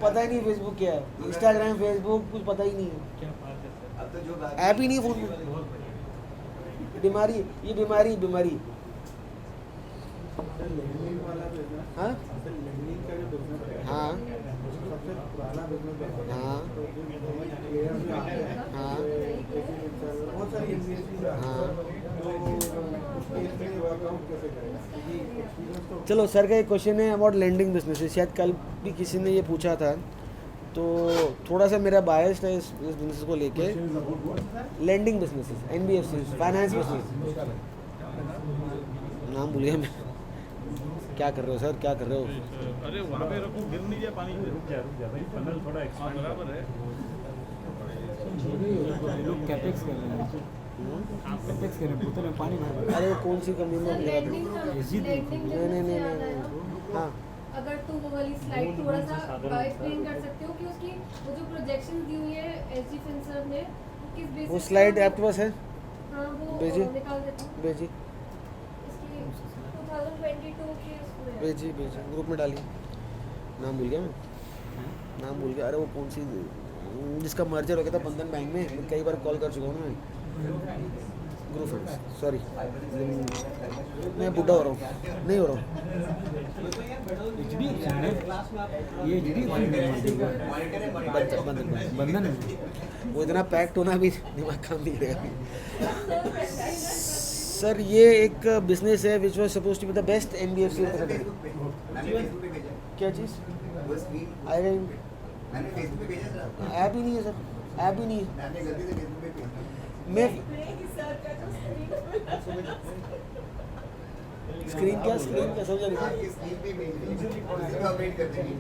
Speaker 2: पता ही नहीं फेसबुक क्या है, इंस्टाग्राम फेसबुक कुछ पता ही नहीं है,
Speaker 7: क्या बात है सर।
Speaker 5: अब तो जो बात
Speaker 2: ऐप ही नहीं फ़ोन में।
Speaker 7: बहुत बढ़िया।
Speaker 2: बीमारी, ये बीमारी हाँ हाँ हाँ चलो सर का एक क्वेश्चन है अबाउट लेंडिंग बिजनेस, शायद कल भी किसी ने ये पूछा था, तो थोड़ा सा मेरा बायस्ड है इस बिजनेस को लेके। Lending businesses, NBFC, finance business, नाम भूलिए मैं। क्या कर रहे हो सर, क्या कर रहे हो?
Speaker 6: अरे वहाँ पे रखो, गिर नहीं जाए पानी में।
Speaker 1: रुक जा भाई, फनल थोड़ा
Speaker 6: हाँ
Speaker 1: एक्सपांड
Speaker 6: बराबर है।
Speaker 10: लोग कैपेक्स कर रहे हैं, कैपेक्स कर रहे हैं, बोतल में पानी भर रहे
Speaker 2: अरे वो कौन सी कंपनी में लगा
Speaker 8: लेंडिंग
Speaker 2: नहीं हाँ
Speaker 8: अगर तुम वो वाली स्लाइड थोड़ा सा एक्सप्लेन कर सकते हो कि उसकी वो जो प्रोजेक्शन दी हुई है एसजी फिनसर्व ने किस बेसिस
Speaker 2: वो स्लाइड आपके पास है,
Speaker 8: हाँ वो
Speaker 2: भेजिए।
Speaker 8: निकाल देता हूँ
Speaker 2: भेजिए
Speaker 8: इसकी 2022 के उसमें
Speaker 2: भेजिए ग्रुप में डालिए। नाम भूल गया मैं, नाम भूल गया। अरे वो कौन सी जिसका मर्जर हो गया था बंधन बैंक में, मैं कई बार कॉल कर चुका हूँ मैं। ग्रुप है, सॉरी मैं बुढ़ा हो रहा हूँ, नहीं हो रहा हूँ।
Speaker 10: ये बंधन है।
Speaker 2: वो इतना पैक्ट होना भी दिमाग काम नहीं करेगा। सर ये एक बिजनेस है which was suppose to be the best NBFC in the country.
Speaker 5: मैंने फेसबुक पे भेजा,
Speaker 2: क्या चीज़
Speaker 5: वो स्क्रीन
Speaker 2: आएगा ही
Speaker 5: मैंने फेसबुक पे भेजा सर,
Speaker 2: ऐप ही नहीं है सर, ऐप ही नहीं है।
Speaker 5: मैंने गलती से फेसबुक पे भेजा।
Speaker 2: मैं स्क्रीन क्या समझा नहीं।
Speaker 5: आपकी स्क्रीन पे भेज रही है, उसी पे अपडेट कर देंगे।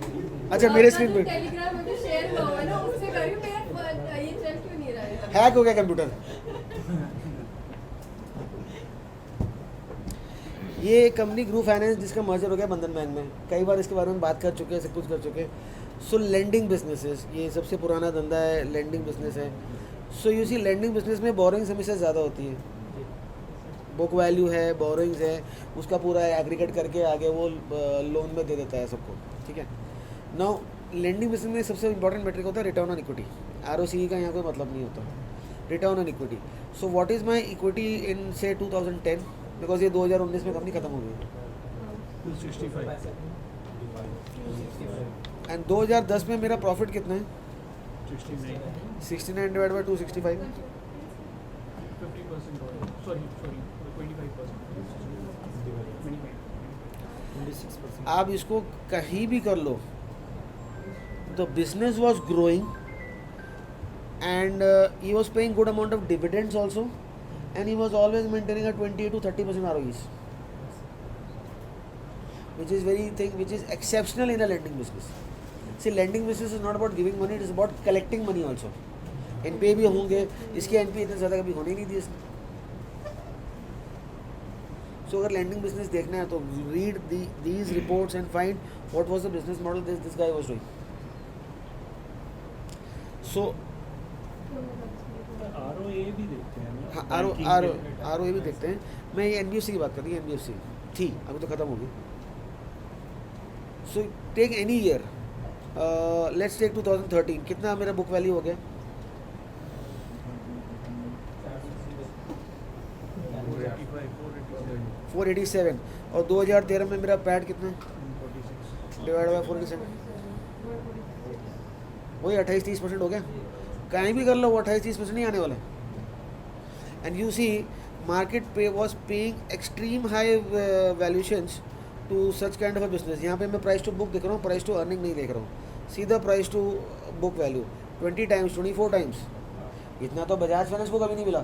Speaker 2: अच्छा मेरे स्क्रीन पे
Speaker 8: टेलीग्राम में जो शेयर हुआ है ना उससे करी मेरा ये चल क्यों नहीं रहा है
Speaker 2: हैक हो गया कंप्यूटर। ये कंपनी ग्रू फाइनेंस जिसका मर्जर हो गया बंधन बैंक में, कई बार इसके बारे में बात कर चुके हैं, सब कुछ कर चुके हैं. सो लेंडिंग बिजनेसेस, ये सबसे पुराना धंधा है, लेंडिंग बिजनेस है. So you see lending business में बोरिंग्स हमेशा ज़्यादा होती है. बुक वैल्यू है, बोरिंग्स है, उसका पूरा एग्रीगेट करके आगे वो लोन में दे देता है सबको. ठीक है. नाउ लेंडिंग बिजनेस में सबसे इंपॉर्टेंट मेट्रिक होता है रिटर्न ऑन इक्विटी. ROCE का यहाँ कोई मतलब नहीं होता. Return on equity. So what is my equity in से 2010, बिकॉज ये 2019 में कंपनी खत्म हो गई.
Speaker 7: 265.
Speaker 2: एंड 2010 में मेरा प्रॉफिट कितना है?
Speaker 7: 69
Speaker 2: डिवाइड बाई 265.
Speaker 7: 50%. Sorry, 25%.
Speaker 10: 26%.
Speaker 2: आप इसको कहीं भी कर लो. The business was growing and he was paying good amount of dividends also, and he was always maintaining a 28 to 30% ROEs, which is which is exceptional in a lending business. See, lending business is not about giving money, it is about collecting money also. NPA भी होंगे, इसके NPA इतने ज़्यादा कभी होने नहीं दिए इसने. So अगर lending business देखना है तो read these reports and find what was the business model this guy was doing. So
Speaker 9: ROA भी देखते हैं ना.
Speaker 2: हाँ,
Speaker 9: Banking के-
Speaker 2: ROA भी देखते हैं. मैं ये NBFC की बात कर रही हूँ. NBFC थी, अभी तो ख़त्म हो गई. So take any year, let's take 2013. कितना मेरा बुक वैल्यू हो गया? 487. और 2013 में मेरा पैड कितना है? Divide by 487. वही 28-30% हो गया. कहीं भी कर लो वो 28-30% नहीं आने वाला. एंड यू सी मार्केट पे was paying extreme high valuations to such kind of a business. यहाँ पे मैं प्राइस टू बुक देख रहा हूँ, प्राइस टू अर्निंग नहीं देख रहा हूँ. सीधा price to book value 20 times, 24 times. इतना तो बजाज फाइनेंस को कभी नहीं मिला.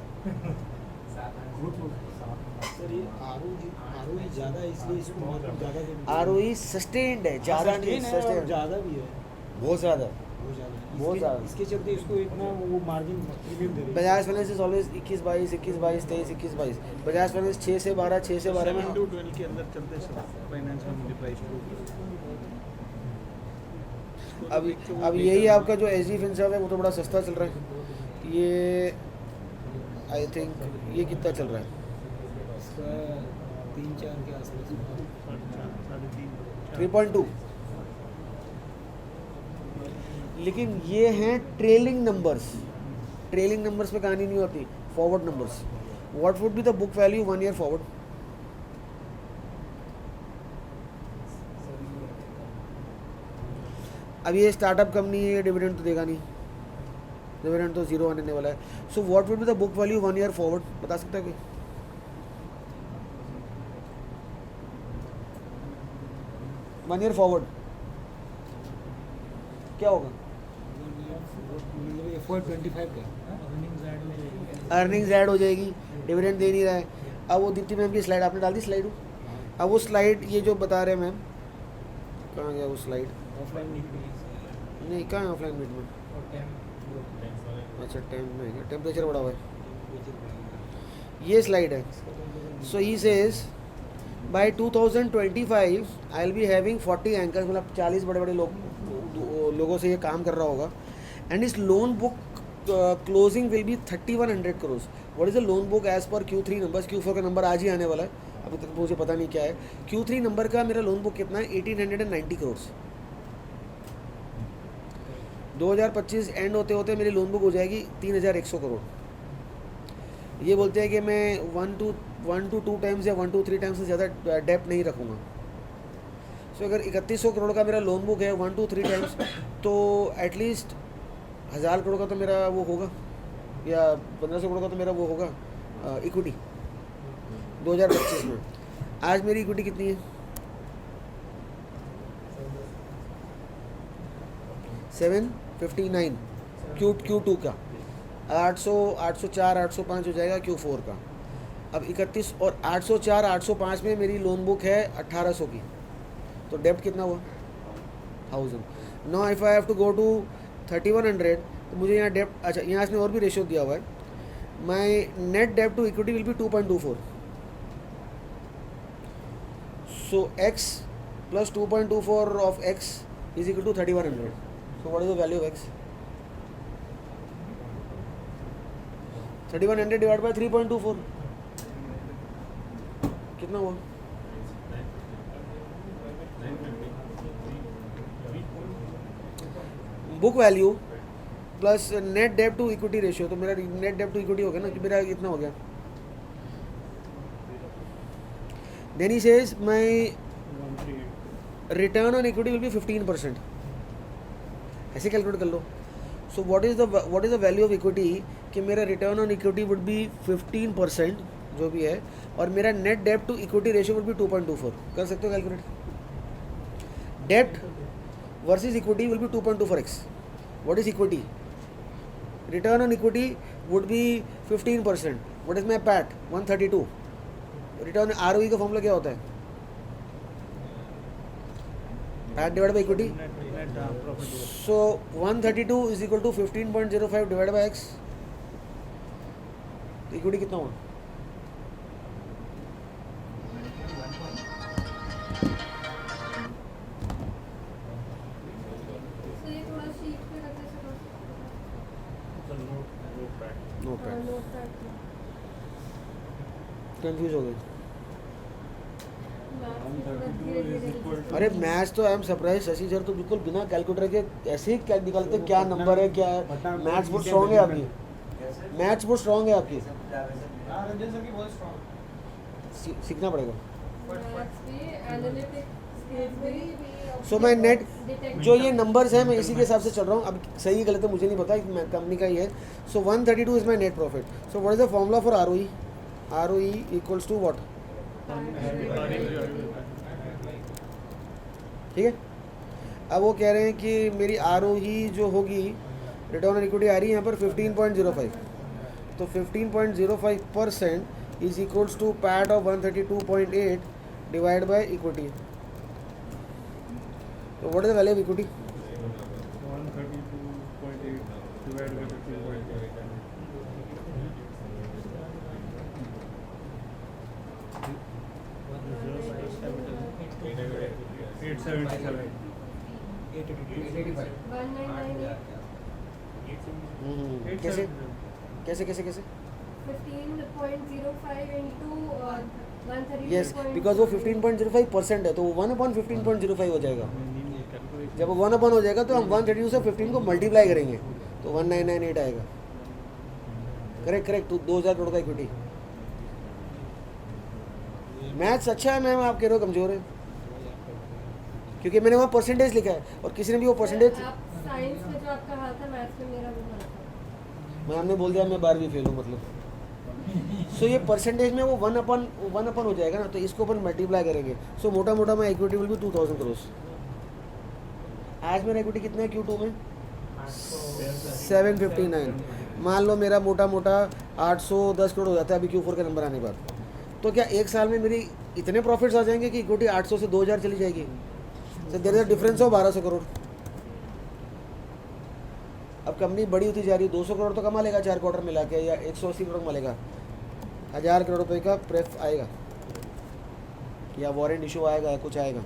Speaker 10: सर ये ROE ज़्यादा है, इसलिए इसको मार्केट ज़्यादा
Speaker 2: ROE सस्टेन्ड है, ज़्यादा नहीं, सस्टेन्ड
Speaker 10: ज़्यादा भी है,
Speaker 2: बहुत ज़्यादा.
Speaker 10: बहुत ज़्यादा. इसके चलते इसको इतना वो मार्जिन प्रीमियम दे रही है.
Speaker 2: Bajaj finance is always 21-22, 21-22, 23-21-22. Bajaj finance 6 से 12, 6 से 12 में.
Speaker 7: 7 to 12 के अंदर चलते हैं फाइनेंस में मुझे प्राइस
Speaker 2: अब यही आपका जो SG फिनसर्व है वो तो बड़ा सस्ता चल रहा है. ये आई थिंक ये कितना चल रहा है?
Speaker 10: इसका 3-4 के आसपास
Speaker 2: 3.2. लेकिन ये हैं ट्रेलिंग नंबर्स. ट्रेलिंग नंबर्स पे कहानी नहीं होती, forward numbers. What would be the book value 1 year forward? अब ये स्टार्टअप कंपनी है, डिविडेंड तो देगा नहीं, डिविडेंड तो जीरो आने वाला है. So what would be the book value 1 year forward? बता सकता है कोई? वन ईयर फॉरवर्ड क्या होगा?
Speaker 10: मतलब FY25 का
Speaker 2: अर्निंग्स ऐड हो जाएगी, डिविडेंड दे नहीं रहा है. अब वो दीप्ति मैम की स्लाइड आपने डाल दी, स्लाइड. अब वो स्लाइड ये जो बता रहे हैं मैम, कहाँ गया वो स्लाइड?
Speaker 10: ऑफलाइन
Speaker 2: नहीं, कहाँ है ऑफलाइन मीट में? अच्छा, टेम्प में है, टेम्परेचर बढ़ा हुआ है. ये स्लाइड है. So he says by 2025 I will be having 40 anchors, मतलब 40 बड़े बड़े लोगों से ये काम कर रहा होगा. एंड इस loan book closing will be 3100 crore. What is the loan book as per Q3 numbers? Q4 का नंबर आज ही आने वाला है, अभी तक मुझे पता नहीं क्या है. Q3 नंबर का मेरा लोन बुक कितना है? 1890 करोड़. 2025 एंड होते होते मेरी लोन बुक हो जाएगी 3100 करोड़. ये बोलते हैं कि मैं 1 to 2 टाइम्स या 1 to 3 टाइम्स से ज़्यादा डेप्ट नहीं रखूँगा. सो अगर 3100 करोड़ का मेरा लोन बुक है 1 to 3 टाइम्स, तो एटलीस्ट 1000 करोड़ का तो मेरा वो होगा, या 1500 करोड़ का तो मेरा वो होगा इक्विटी 2025 में. आज मेरी इक्विटी कितनी है? 759 Q2 का. 800, 804, 805 हो जाएगा Q4 का. अब 31 और 804, 805 में मेरी लोन बुक है 1800 की, तो डेप्ट कितना हुआ? 1000. Now if I have to go to 3100, तो मुझे यहाँ डेप्ट, अच्छा यहाँ इसमें और भी रेशियो दिया हुआ है. माई नेट डेप्ट to equity will be 2.24. So x plus 2.24 of x is equal to 3100. So what is the value of x? 3100 divided by 3.24. कितना हुआ? बुक वैल्यू प्लस नेट डेब्ट टू इक्विटी रेशियो, तो मेरा net डेब्ट to equity हो गया ना, कि मेरा कितना हो गया? Then he says my return on equity will be 15%. ऐसे कैलकुलेट कर लो. So what is the value of equity कि मेरा return on equity would be 15% जो भी है, और मेरा नेट डेब्ट to equity ratio would be 2.24. कर सकते हो कैलकुलेट? डेब्ट versus equity will be 2.24x. What is equity? Return on equity would be 15%. What is my PAT? 132. Return ROE का फॉर्मूला क्या होता है? PAT divide by equity. So 132 is equal to 15.05 divide by x. Equity कितना हुआ?
Speaker 8: तो ये थोड़ा sheet पे करके
Speaker 2: no PAT.
Speaker 8: Notepad
Speaker 2: confuse हो गई.
Speaker 8: धीरे धीरे
Speaker 2: अरे मैथ्स तो I am surprise. Shashi sir तो बिल्कुल बिना कैलकुलेटर के ऐसे ही क्या निकालते क्या नंबर है क्या है. मैथ्स बहुत स्ट्रॉन्ग है आपकी. मैथ्स बहुत स्ट्रॉन्ग है आपकी. सीखना पड़ेगा. सो माय नेट जो ये नंबर्स हैं मैं इसी के हिसाब से चल रहा हूँ. अब सही गलत है मुझे नहीं पता, कंपनी का ही है. So 132 is my net profit. So what is the formula for ROE? ROE equals to what? ठीक है. अब वो कह रहे हैं कि मेरी ROE जो होगी, रिटर्न ऑन इक्विटी आ रही है यहाँ पर 15.05. तो 15.05% is equals to PAT of 132.8 divide by equity. तो what is the value of equity?
Speaker 1: 132.8 divided by 15.8.
Speaker 2: कैसे कैसे कैसे कैसे?
Speaker 8: 15.05 into 132.
Speaker 2: यस, बिकॉज वो 15.05% है, तो वो 1/15.05 हो जाएगा. जब वो 1/1 हो जाएगा तो हम 132 से 15 को मल्टीप्लाई करेंगे तो 1998 आएगा. Correct correct. तो 2000 करोड़ का इक्विटी. मैथ्स अच्छा है मैम, आप कह रहे हो कमजोर है, क्योंकि मैंने वहाँ परसेंटेज लिखा है और किसी ने भी वो परसेंटेज.
Speaker 8: आप साइंस में जो आपका हाथ है, मैथ्स में मेरा वो हाथ है.
Speaker 2: मैम ने बोल दिया मैं 12वीं फेल हूँ मतलब. सो ये परसेंटेज में वो 1/1 हो जाएगा ना, तो इसको अपन मल्टीप्लाई करेंगे. सो मोटा मोटा मैं इक्विटी विल भी 2000 करोड़. आज मेरा इक्विटी कितना है Q2 में? 759. मान लो मेरा मोटा मोटा 810 करोड़ हो जाता है अभी Q4 के नंबर आने के बाद. तो क्या एक साल में मेरी इतने प्रॉफिट्स आ जाएंगे कि इक्विटी 800 से 2000 चली जाएगी? So there is a difference of 1200 crore. अब कंपनी बड़ी होती जा रही है, 200 करोड़ तो कमा लेगा 4 क्वार्टर मिला के, या 180 करोड़ कमा लेगा. 1000 करोड़ रुपए का प्रेफ आएगा, या वारंट इशू आएगा, या कुछ आएगा.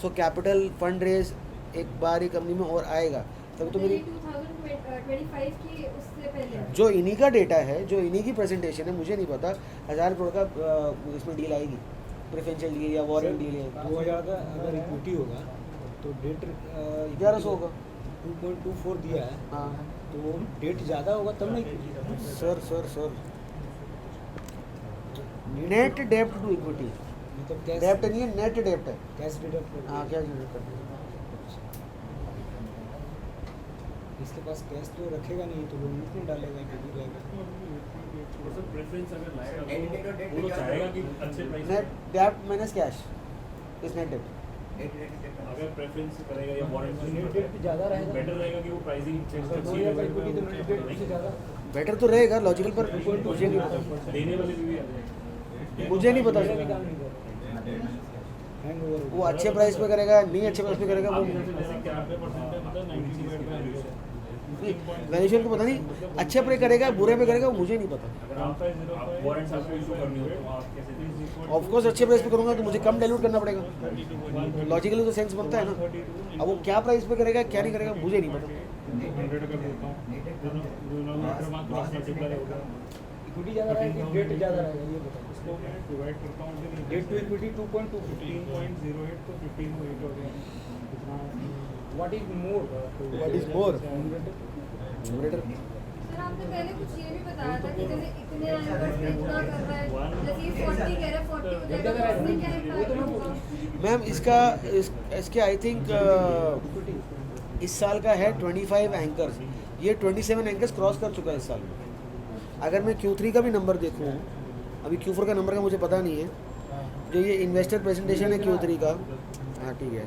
Speaker 2: सो कैपिटल फंड रेज एक बार ही कंपनी में और आएगा, तभी तो मेरी
Speaker 8: 2025 की उससे पहले
Speaker 2: जो इन्हीं का डेटा है, जो इन्हीं की प्रेजेंटेशन है, मुझे नहीं पता 1000 करोड़ का इसमें डील आएगी, प्रेफरेंशियल डील या वारंट डील है.
Speaker 11: 2000 का अगर इक्विटी होगा तो डेट
Speaker 2: 1100 होगा.
Speaker 11: 2.24 दिया है,
Speaker 2: हाँ
Speaker 11: तो वो डेट ज़्यादा होगा तब नहीं.
Speaker 2: सर नेट डेब्ट टू इक्विटी.
Speaker 11: मतलब कैश
Speaker 2: डेब्ट नहीं है, नेट डेब्ट है.
Speaker 11: कैश डिडक्ट कर
Speaker 2: हाँ क्या डिडक्ट करते हैं.
Speaker 11: इसके पास कैश तो रखेगा नहीं, तो वो नहीं डालेगा, इक्विटी रहेगा.
Speaker 1: प्रेफरेंस अगर लाएगा तो वो तो चाहेगा कि अच्छे प्राइस.
Speaker 2: नेट डेब्ट माइनस कैश इज नेट डेब्ट.
Speaker 1: अगर प्रेफरेंस करेगा या वारंट
Speaker 11: नेट डेट ज़्यादा रहेगा.
Speaker 1: बेटर रहेगा कि वो प्राइसिंग चेंज कर
Speaker 11: 2000 का इक्विटी तो नेट डेट से ज़्यादा.
Speaker 2: बेटर तो रहेगा लॉजिकल, पर मुझे नहीं पता.
Speaker 1: देने वाले भी आ जाएंगे.
Speaker 2: मुझे नहीं पता.
Speaker 11: काम नहीं करता. हैंग ओवर
Speaker 2: वो अच्छे प्राइस पे करेगा, नहीं अच्छे प्राइस पे करेगा वो.
Speaker 1: जैसे क्या पे परसेंट है, मतलब 90 डिवाइड बाय 100.
Speaker 2: वैल्यूएशन को पता नहीं, अच्छे पे करेगा बुरे पे करेगा वो मुझे नहीं पता।
Speaker 1: अगर आप वारंट आपको इशू करनी हो तो आप कैसे देंगे?
Speaker 2: ऑफकोर्स अच्छे प्राइस पे करूँगा तो मुझे कम डाइल्यूट करना पड़ेगा, लॉजिकली तो सेंस बनता है ना। अब वो क्या प्राइस पे करेगा क्या नहीं करेगा मुझे नहीं पता।
Speaker 1: 100 कर देता हूँ,
Speaker 11: इक्विटी ज़्यादा रहेगी, डेट ज़्यादा रहेगा, ये बताओ।
Speaker 1: इसको मैं डिवाइड करता हूँ,
Speaker 11: डेट टू इक्विटी 2.2,
Speaker 1: 15.08 तो 15 हो गया कितना?
Speaker 11: What is more?
Speaker 2: What is more?
Speaker 8: Sir आपने पहले कुछ ये भी बताया था कि जैसे इतने एंकर्स पे इतना कर रहा है, जैसे ये 40 कह रहा है 40 हो जाएगा, तो उसमें क्या इम्पैक्ट होगा?
Speaker 2: मैम इसके आई थिंक इस साल का है 25 एंकर्स, ये 27 एंकर्स क्रॉस कर चुका है इस साल में। अगर मैं Q3 का भी नंबर देखूँ, अभी Q4 का नंबर का मुझे पता नहीं है, जो ये इन्वेस्टर प्रेजेंटेशन है Q3 का, हाँ ठीक है,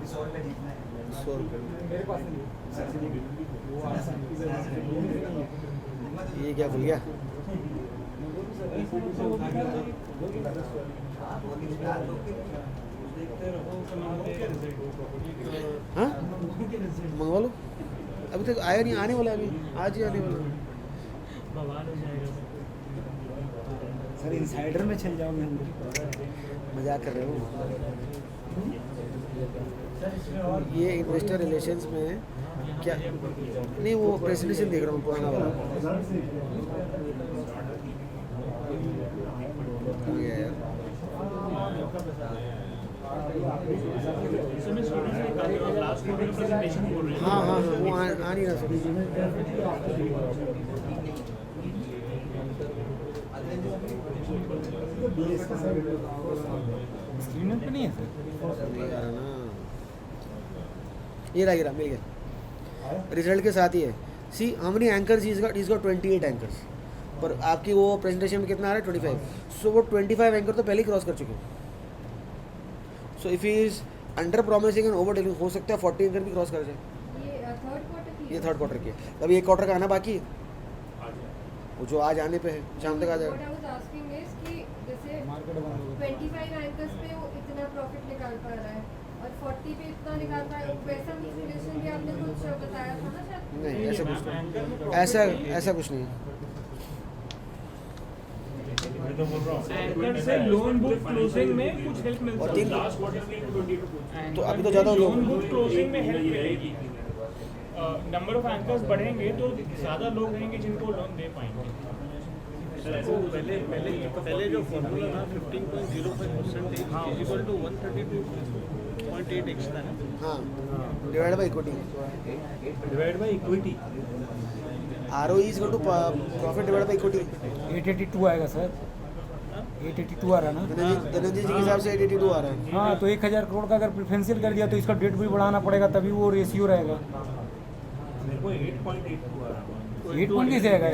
Speaker 5: 100 रुपये जीतना है।
Speaker 2: 100 रुपये।
Speaker 11: मेरे पास नहीं
Speaker 2: ये क्या भूल गया? हाँ मंगवा लो, अभी तक आया नहीं, आने वाला है अभी, आज ही आने वाला है।
Speaker 7: बवाल हो जाएगा
Speaker 10: सर इनसाइडर में चल जाओगे हम
Speaker 2: मजाक कर रहे हो। ये इन्वेस्टर रिलेशंस में क्या नहीं, वो प्रेजेंटेशन देख रहा हूँ पुराना वाला। हो गया यार।
Speaker 7: इसमें स्टूडेंट्स ने कहा कि लास्ट क्वार्टर का प्रेजेंटेशन बोल रहे हैं।
Speaker 2: हाँ हाँ हाँ, वो आ नहीं रहा
Speaker 10: स्क्रीन पे नहीं है सर।
Speaker 2: नहीं आ रहा ना, ये रहा मिल गया, रिजल्ट के साथ ही है। See how many anchors is got 28 anchors, पर आपकी वो प्रेजेंटेशन में कितना आ रहा है 25। सो वो 25 एंकर तो पहले ही क्रॉस कर चुके हैं। So if is under promising and over delivering, हो सकता है 40 एंकर भी क्रॉस कर जाए।
Speaker 8: ये थर्ड क्वार्टर की
Speaker 2: ये थर्ड क्वार्टर की है, अभी एक क्वार्टर का आना बाकी है, वो जो आज आने पे है, शाम तक आ जाएगा।
Speaker 8: What I was asking is कि जैसे
Speaker 11: मार्केट बंद हो गया।
Speaker 8: 25 एंकर्स पे वो इतना प्रॉफिट निकाल पा रहा है और 40 पे इतना निकाल पा रहा है, वैसा कुछ रिलेशन भी आपने कुछ बताया था ना शायद?
Speaker 2: नहीं ऐसा कुछ नहीं, ऐसा कुछ नहीं है।
Speaker 1: मैं तो बोल रहा हूँ
Speaker 7: एंकर से लोन बुक क्लोजिंग में कुछ हेल्प मिल
Speaker 2: और
Speaker 7: सकती
Speaker 2: तीन-
Speaker 7: है।
Speaker 1: लास्ट क्वार्टर में 22
Speaker 2: तो अभी तो ज़्यादा लोग
Speaker 7: लोन बुक क्लोजिंग में हेल्प मिलेगी। नंबर ऑफ एंकर्स बढ़ेंगे तो ज़्यादा लोग रहेंगे जिनको लोन दे पाएंगे।
Speaker 6: पहले जो फॉर्मूला था 15.05% इज इक्वल टू 132.8x था ना।
Speaker 2: हाँ divide by equity,
Speaker 9: divide by equity.
Speaker 2: ROE is equal to profit divide by equity.
Speaker 10: 882 आएगा सर, 882 आ रहा है ना।
Speaker 2: धनंजय जी के हिसाब से 882 आ रहा है।
Speaker 10: हाँ तो 1000 करोड़ का अगर प्रेफरेंशियल कर दिया तो इसका डेट भी बढ़ाना पड़ेगा, तभी वो रेशियो रहेगा।
Speaker 9: मेरे को 8.82 आ रहा है।
Speaker 10: 8 पॉइंट कैसे आएगा?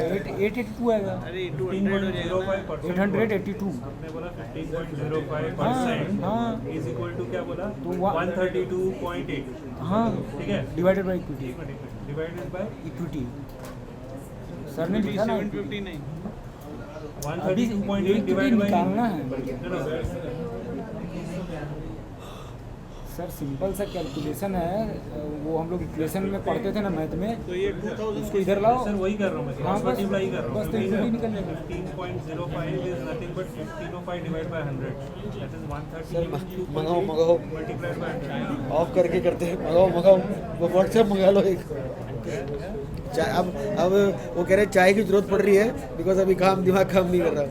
Speaker 10: 882 आएगा।
Speaker 6: अरे 200 हो जाएगा।
Speaker 10: 882।
Speaker 9: आपने बोला 15.05%
Speaker 10: हाँ
Speaker 9: इज इक्वल टू क्या बोला?
Speaker 10: तो
Speaker 9: 132.8।
Speaker 10: हाँ
Speaker 9: ठीक है,
Speaker 10: divided by equity.
Speaker 9: Divided by
Speaker 10: equity sir ने लिखा ना
Speaker 6: 759।
Speaker 9: 132.8 डिवाइड बाय
Speaker 10: निकालना है सर, सिंपल सा कैलकुलेशन है, वो हम लोग इक्वेशन में पढ़ते थे ना मैथ में,
Speaker 6: तो ये 2000
Speaker 10: उसको इधर लाओ।
Speaker 9: सर वही कर रहा हूँ मैं,
Speaker 10: हाँ,
Speaker 9: क्रॉस
Speaker 10: बस-
Speaker 9: मल्टीप्लाई कर रहा हूँ।
Speaker 10: बस तो इक्विटी निकल जाएगा।
Speaker 9: 15.05 is nothing but 1505 divide by 100, that is 130
Speaker 2: sir मंगाओ
Speaker 9: मल्टीप्लाइड बाय 100।
Speaker 2: ऑफ करके करते हैं, मंगाओ वो व्हाट्सएप मंगा लो एक चाय। अब वो कह रहे हैं चाय की जरूरत पड़ रही है बिकॉज अभी दिमाग काम नहीं कर रहा।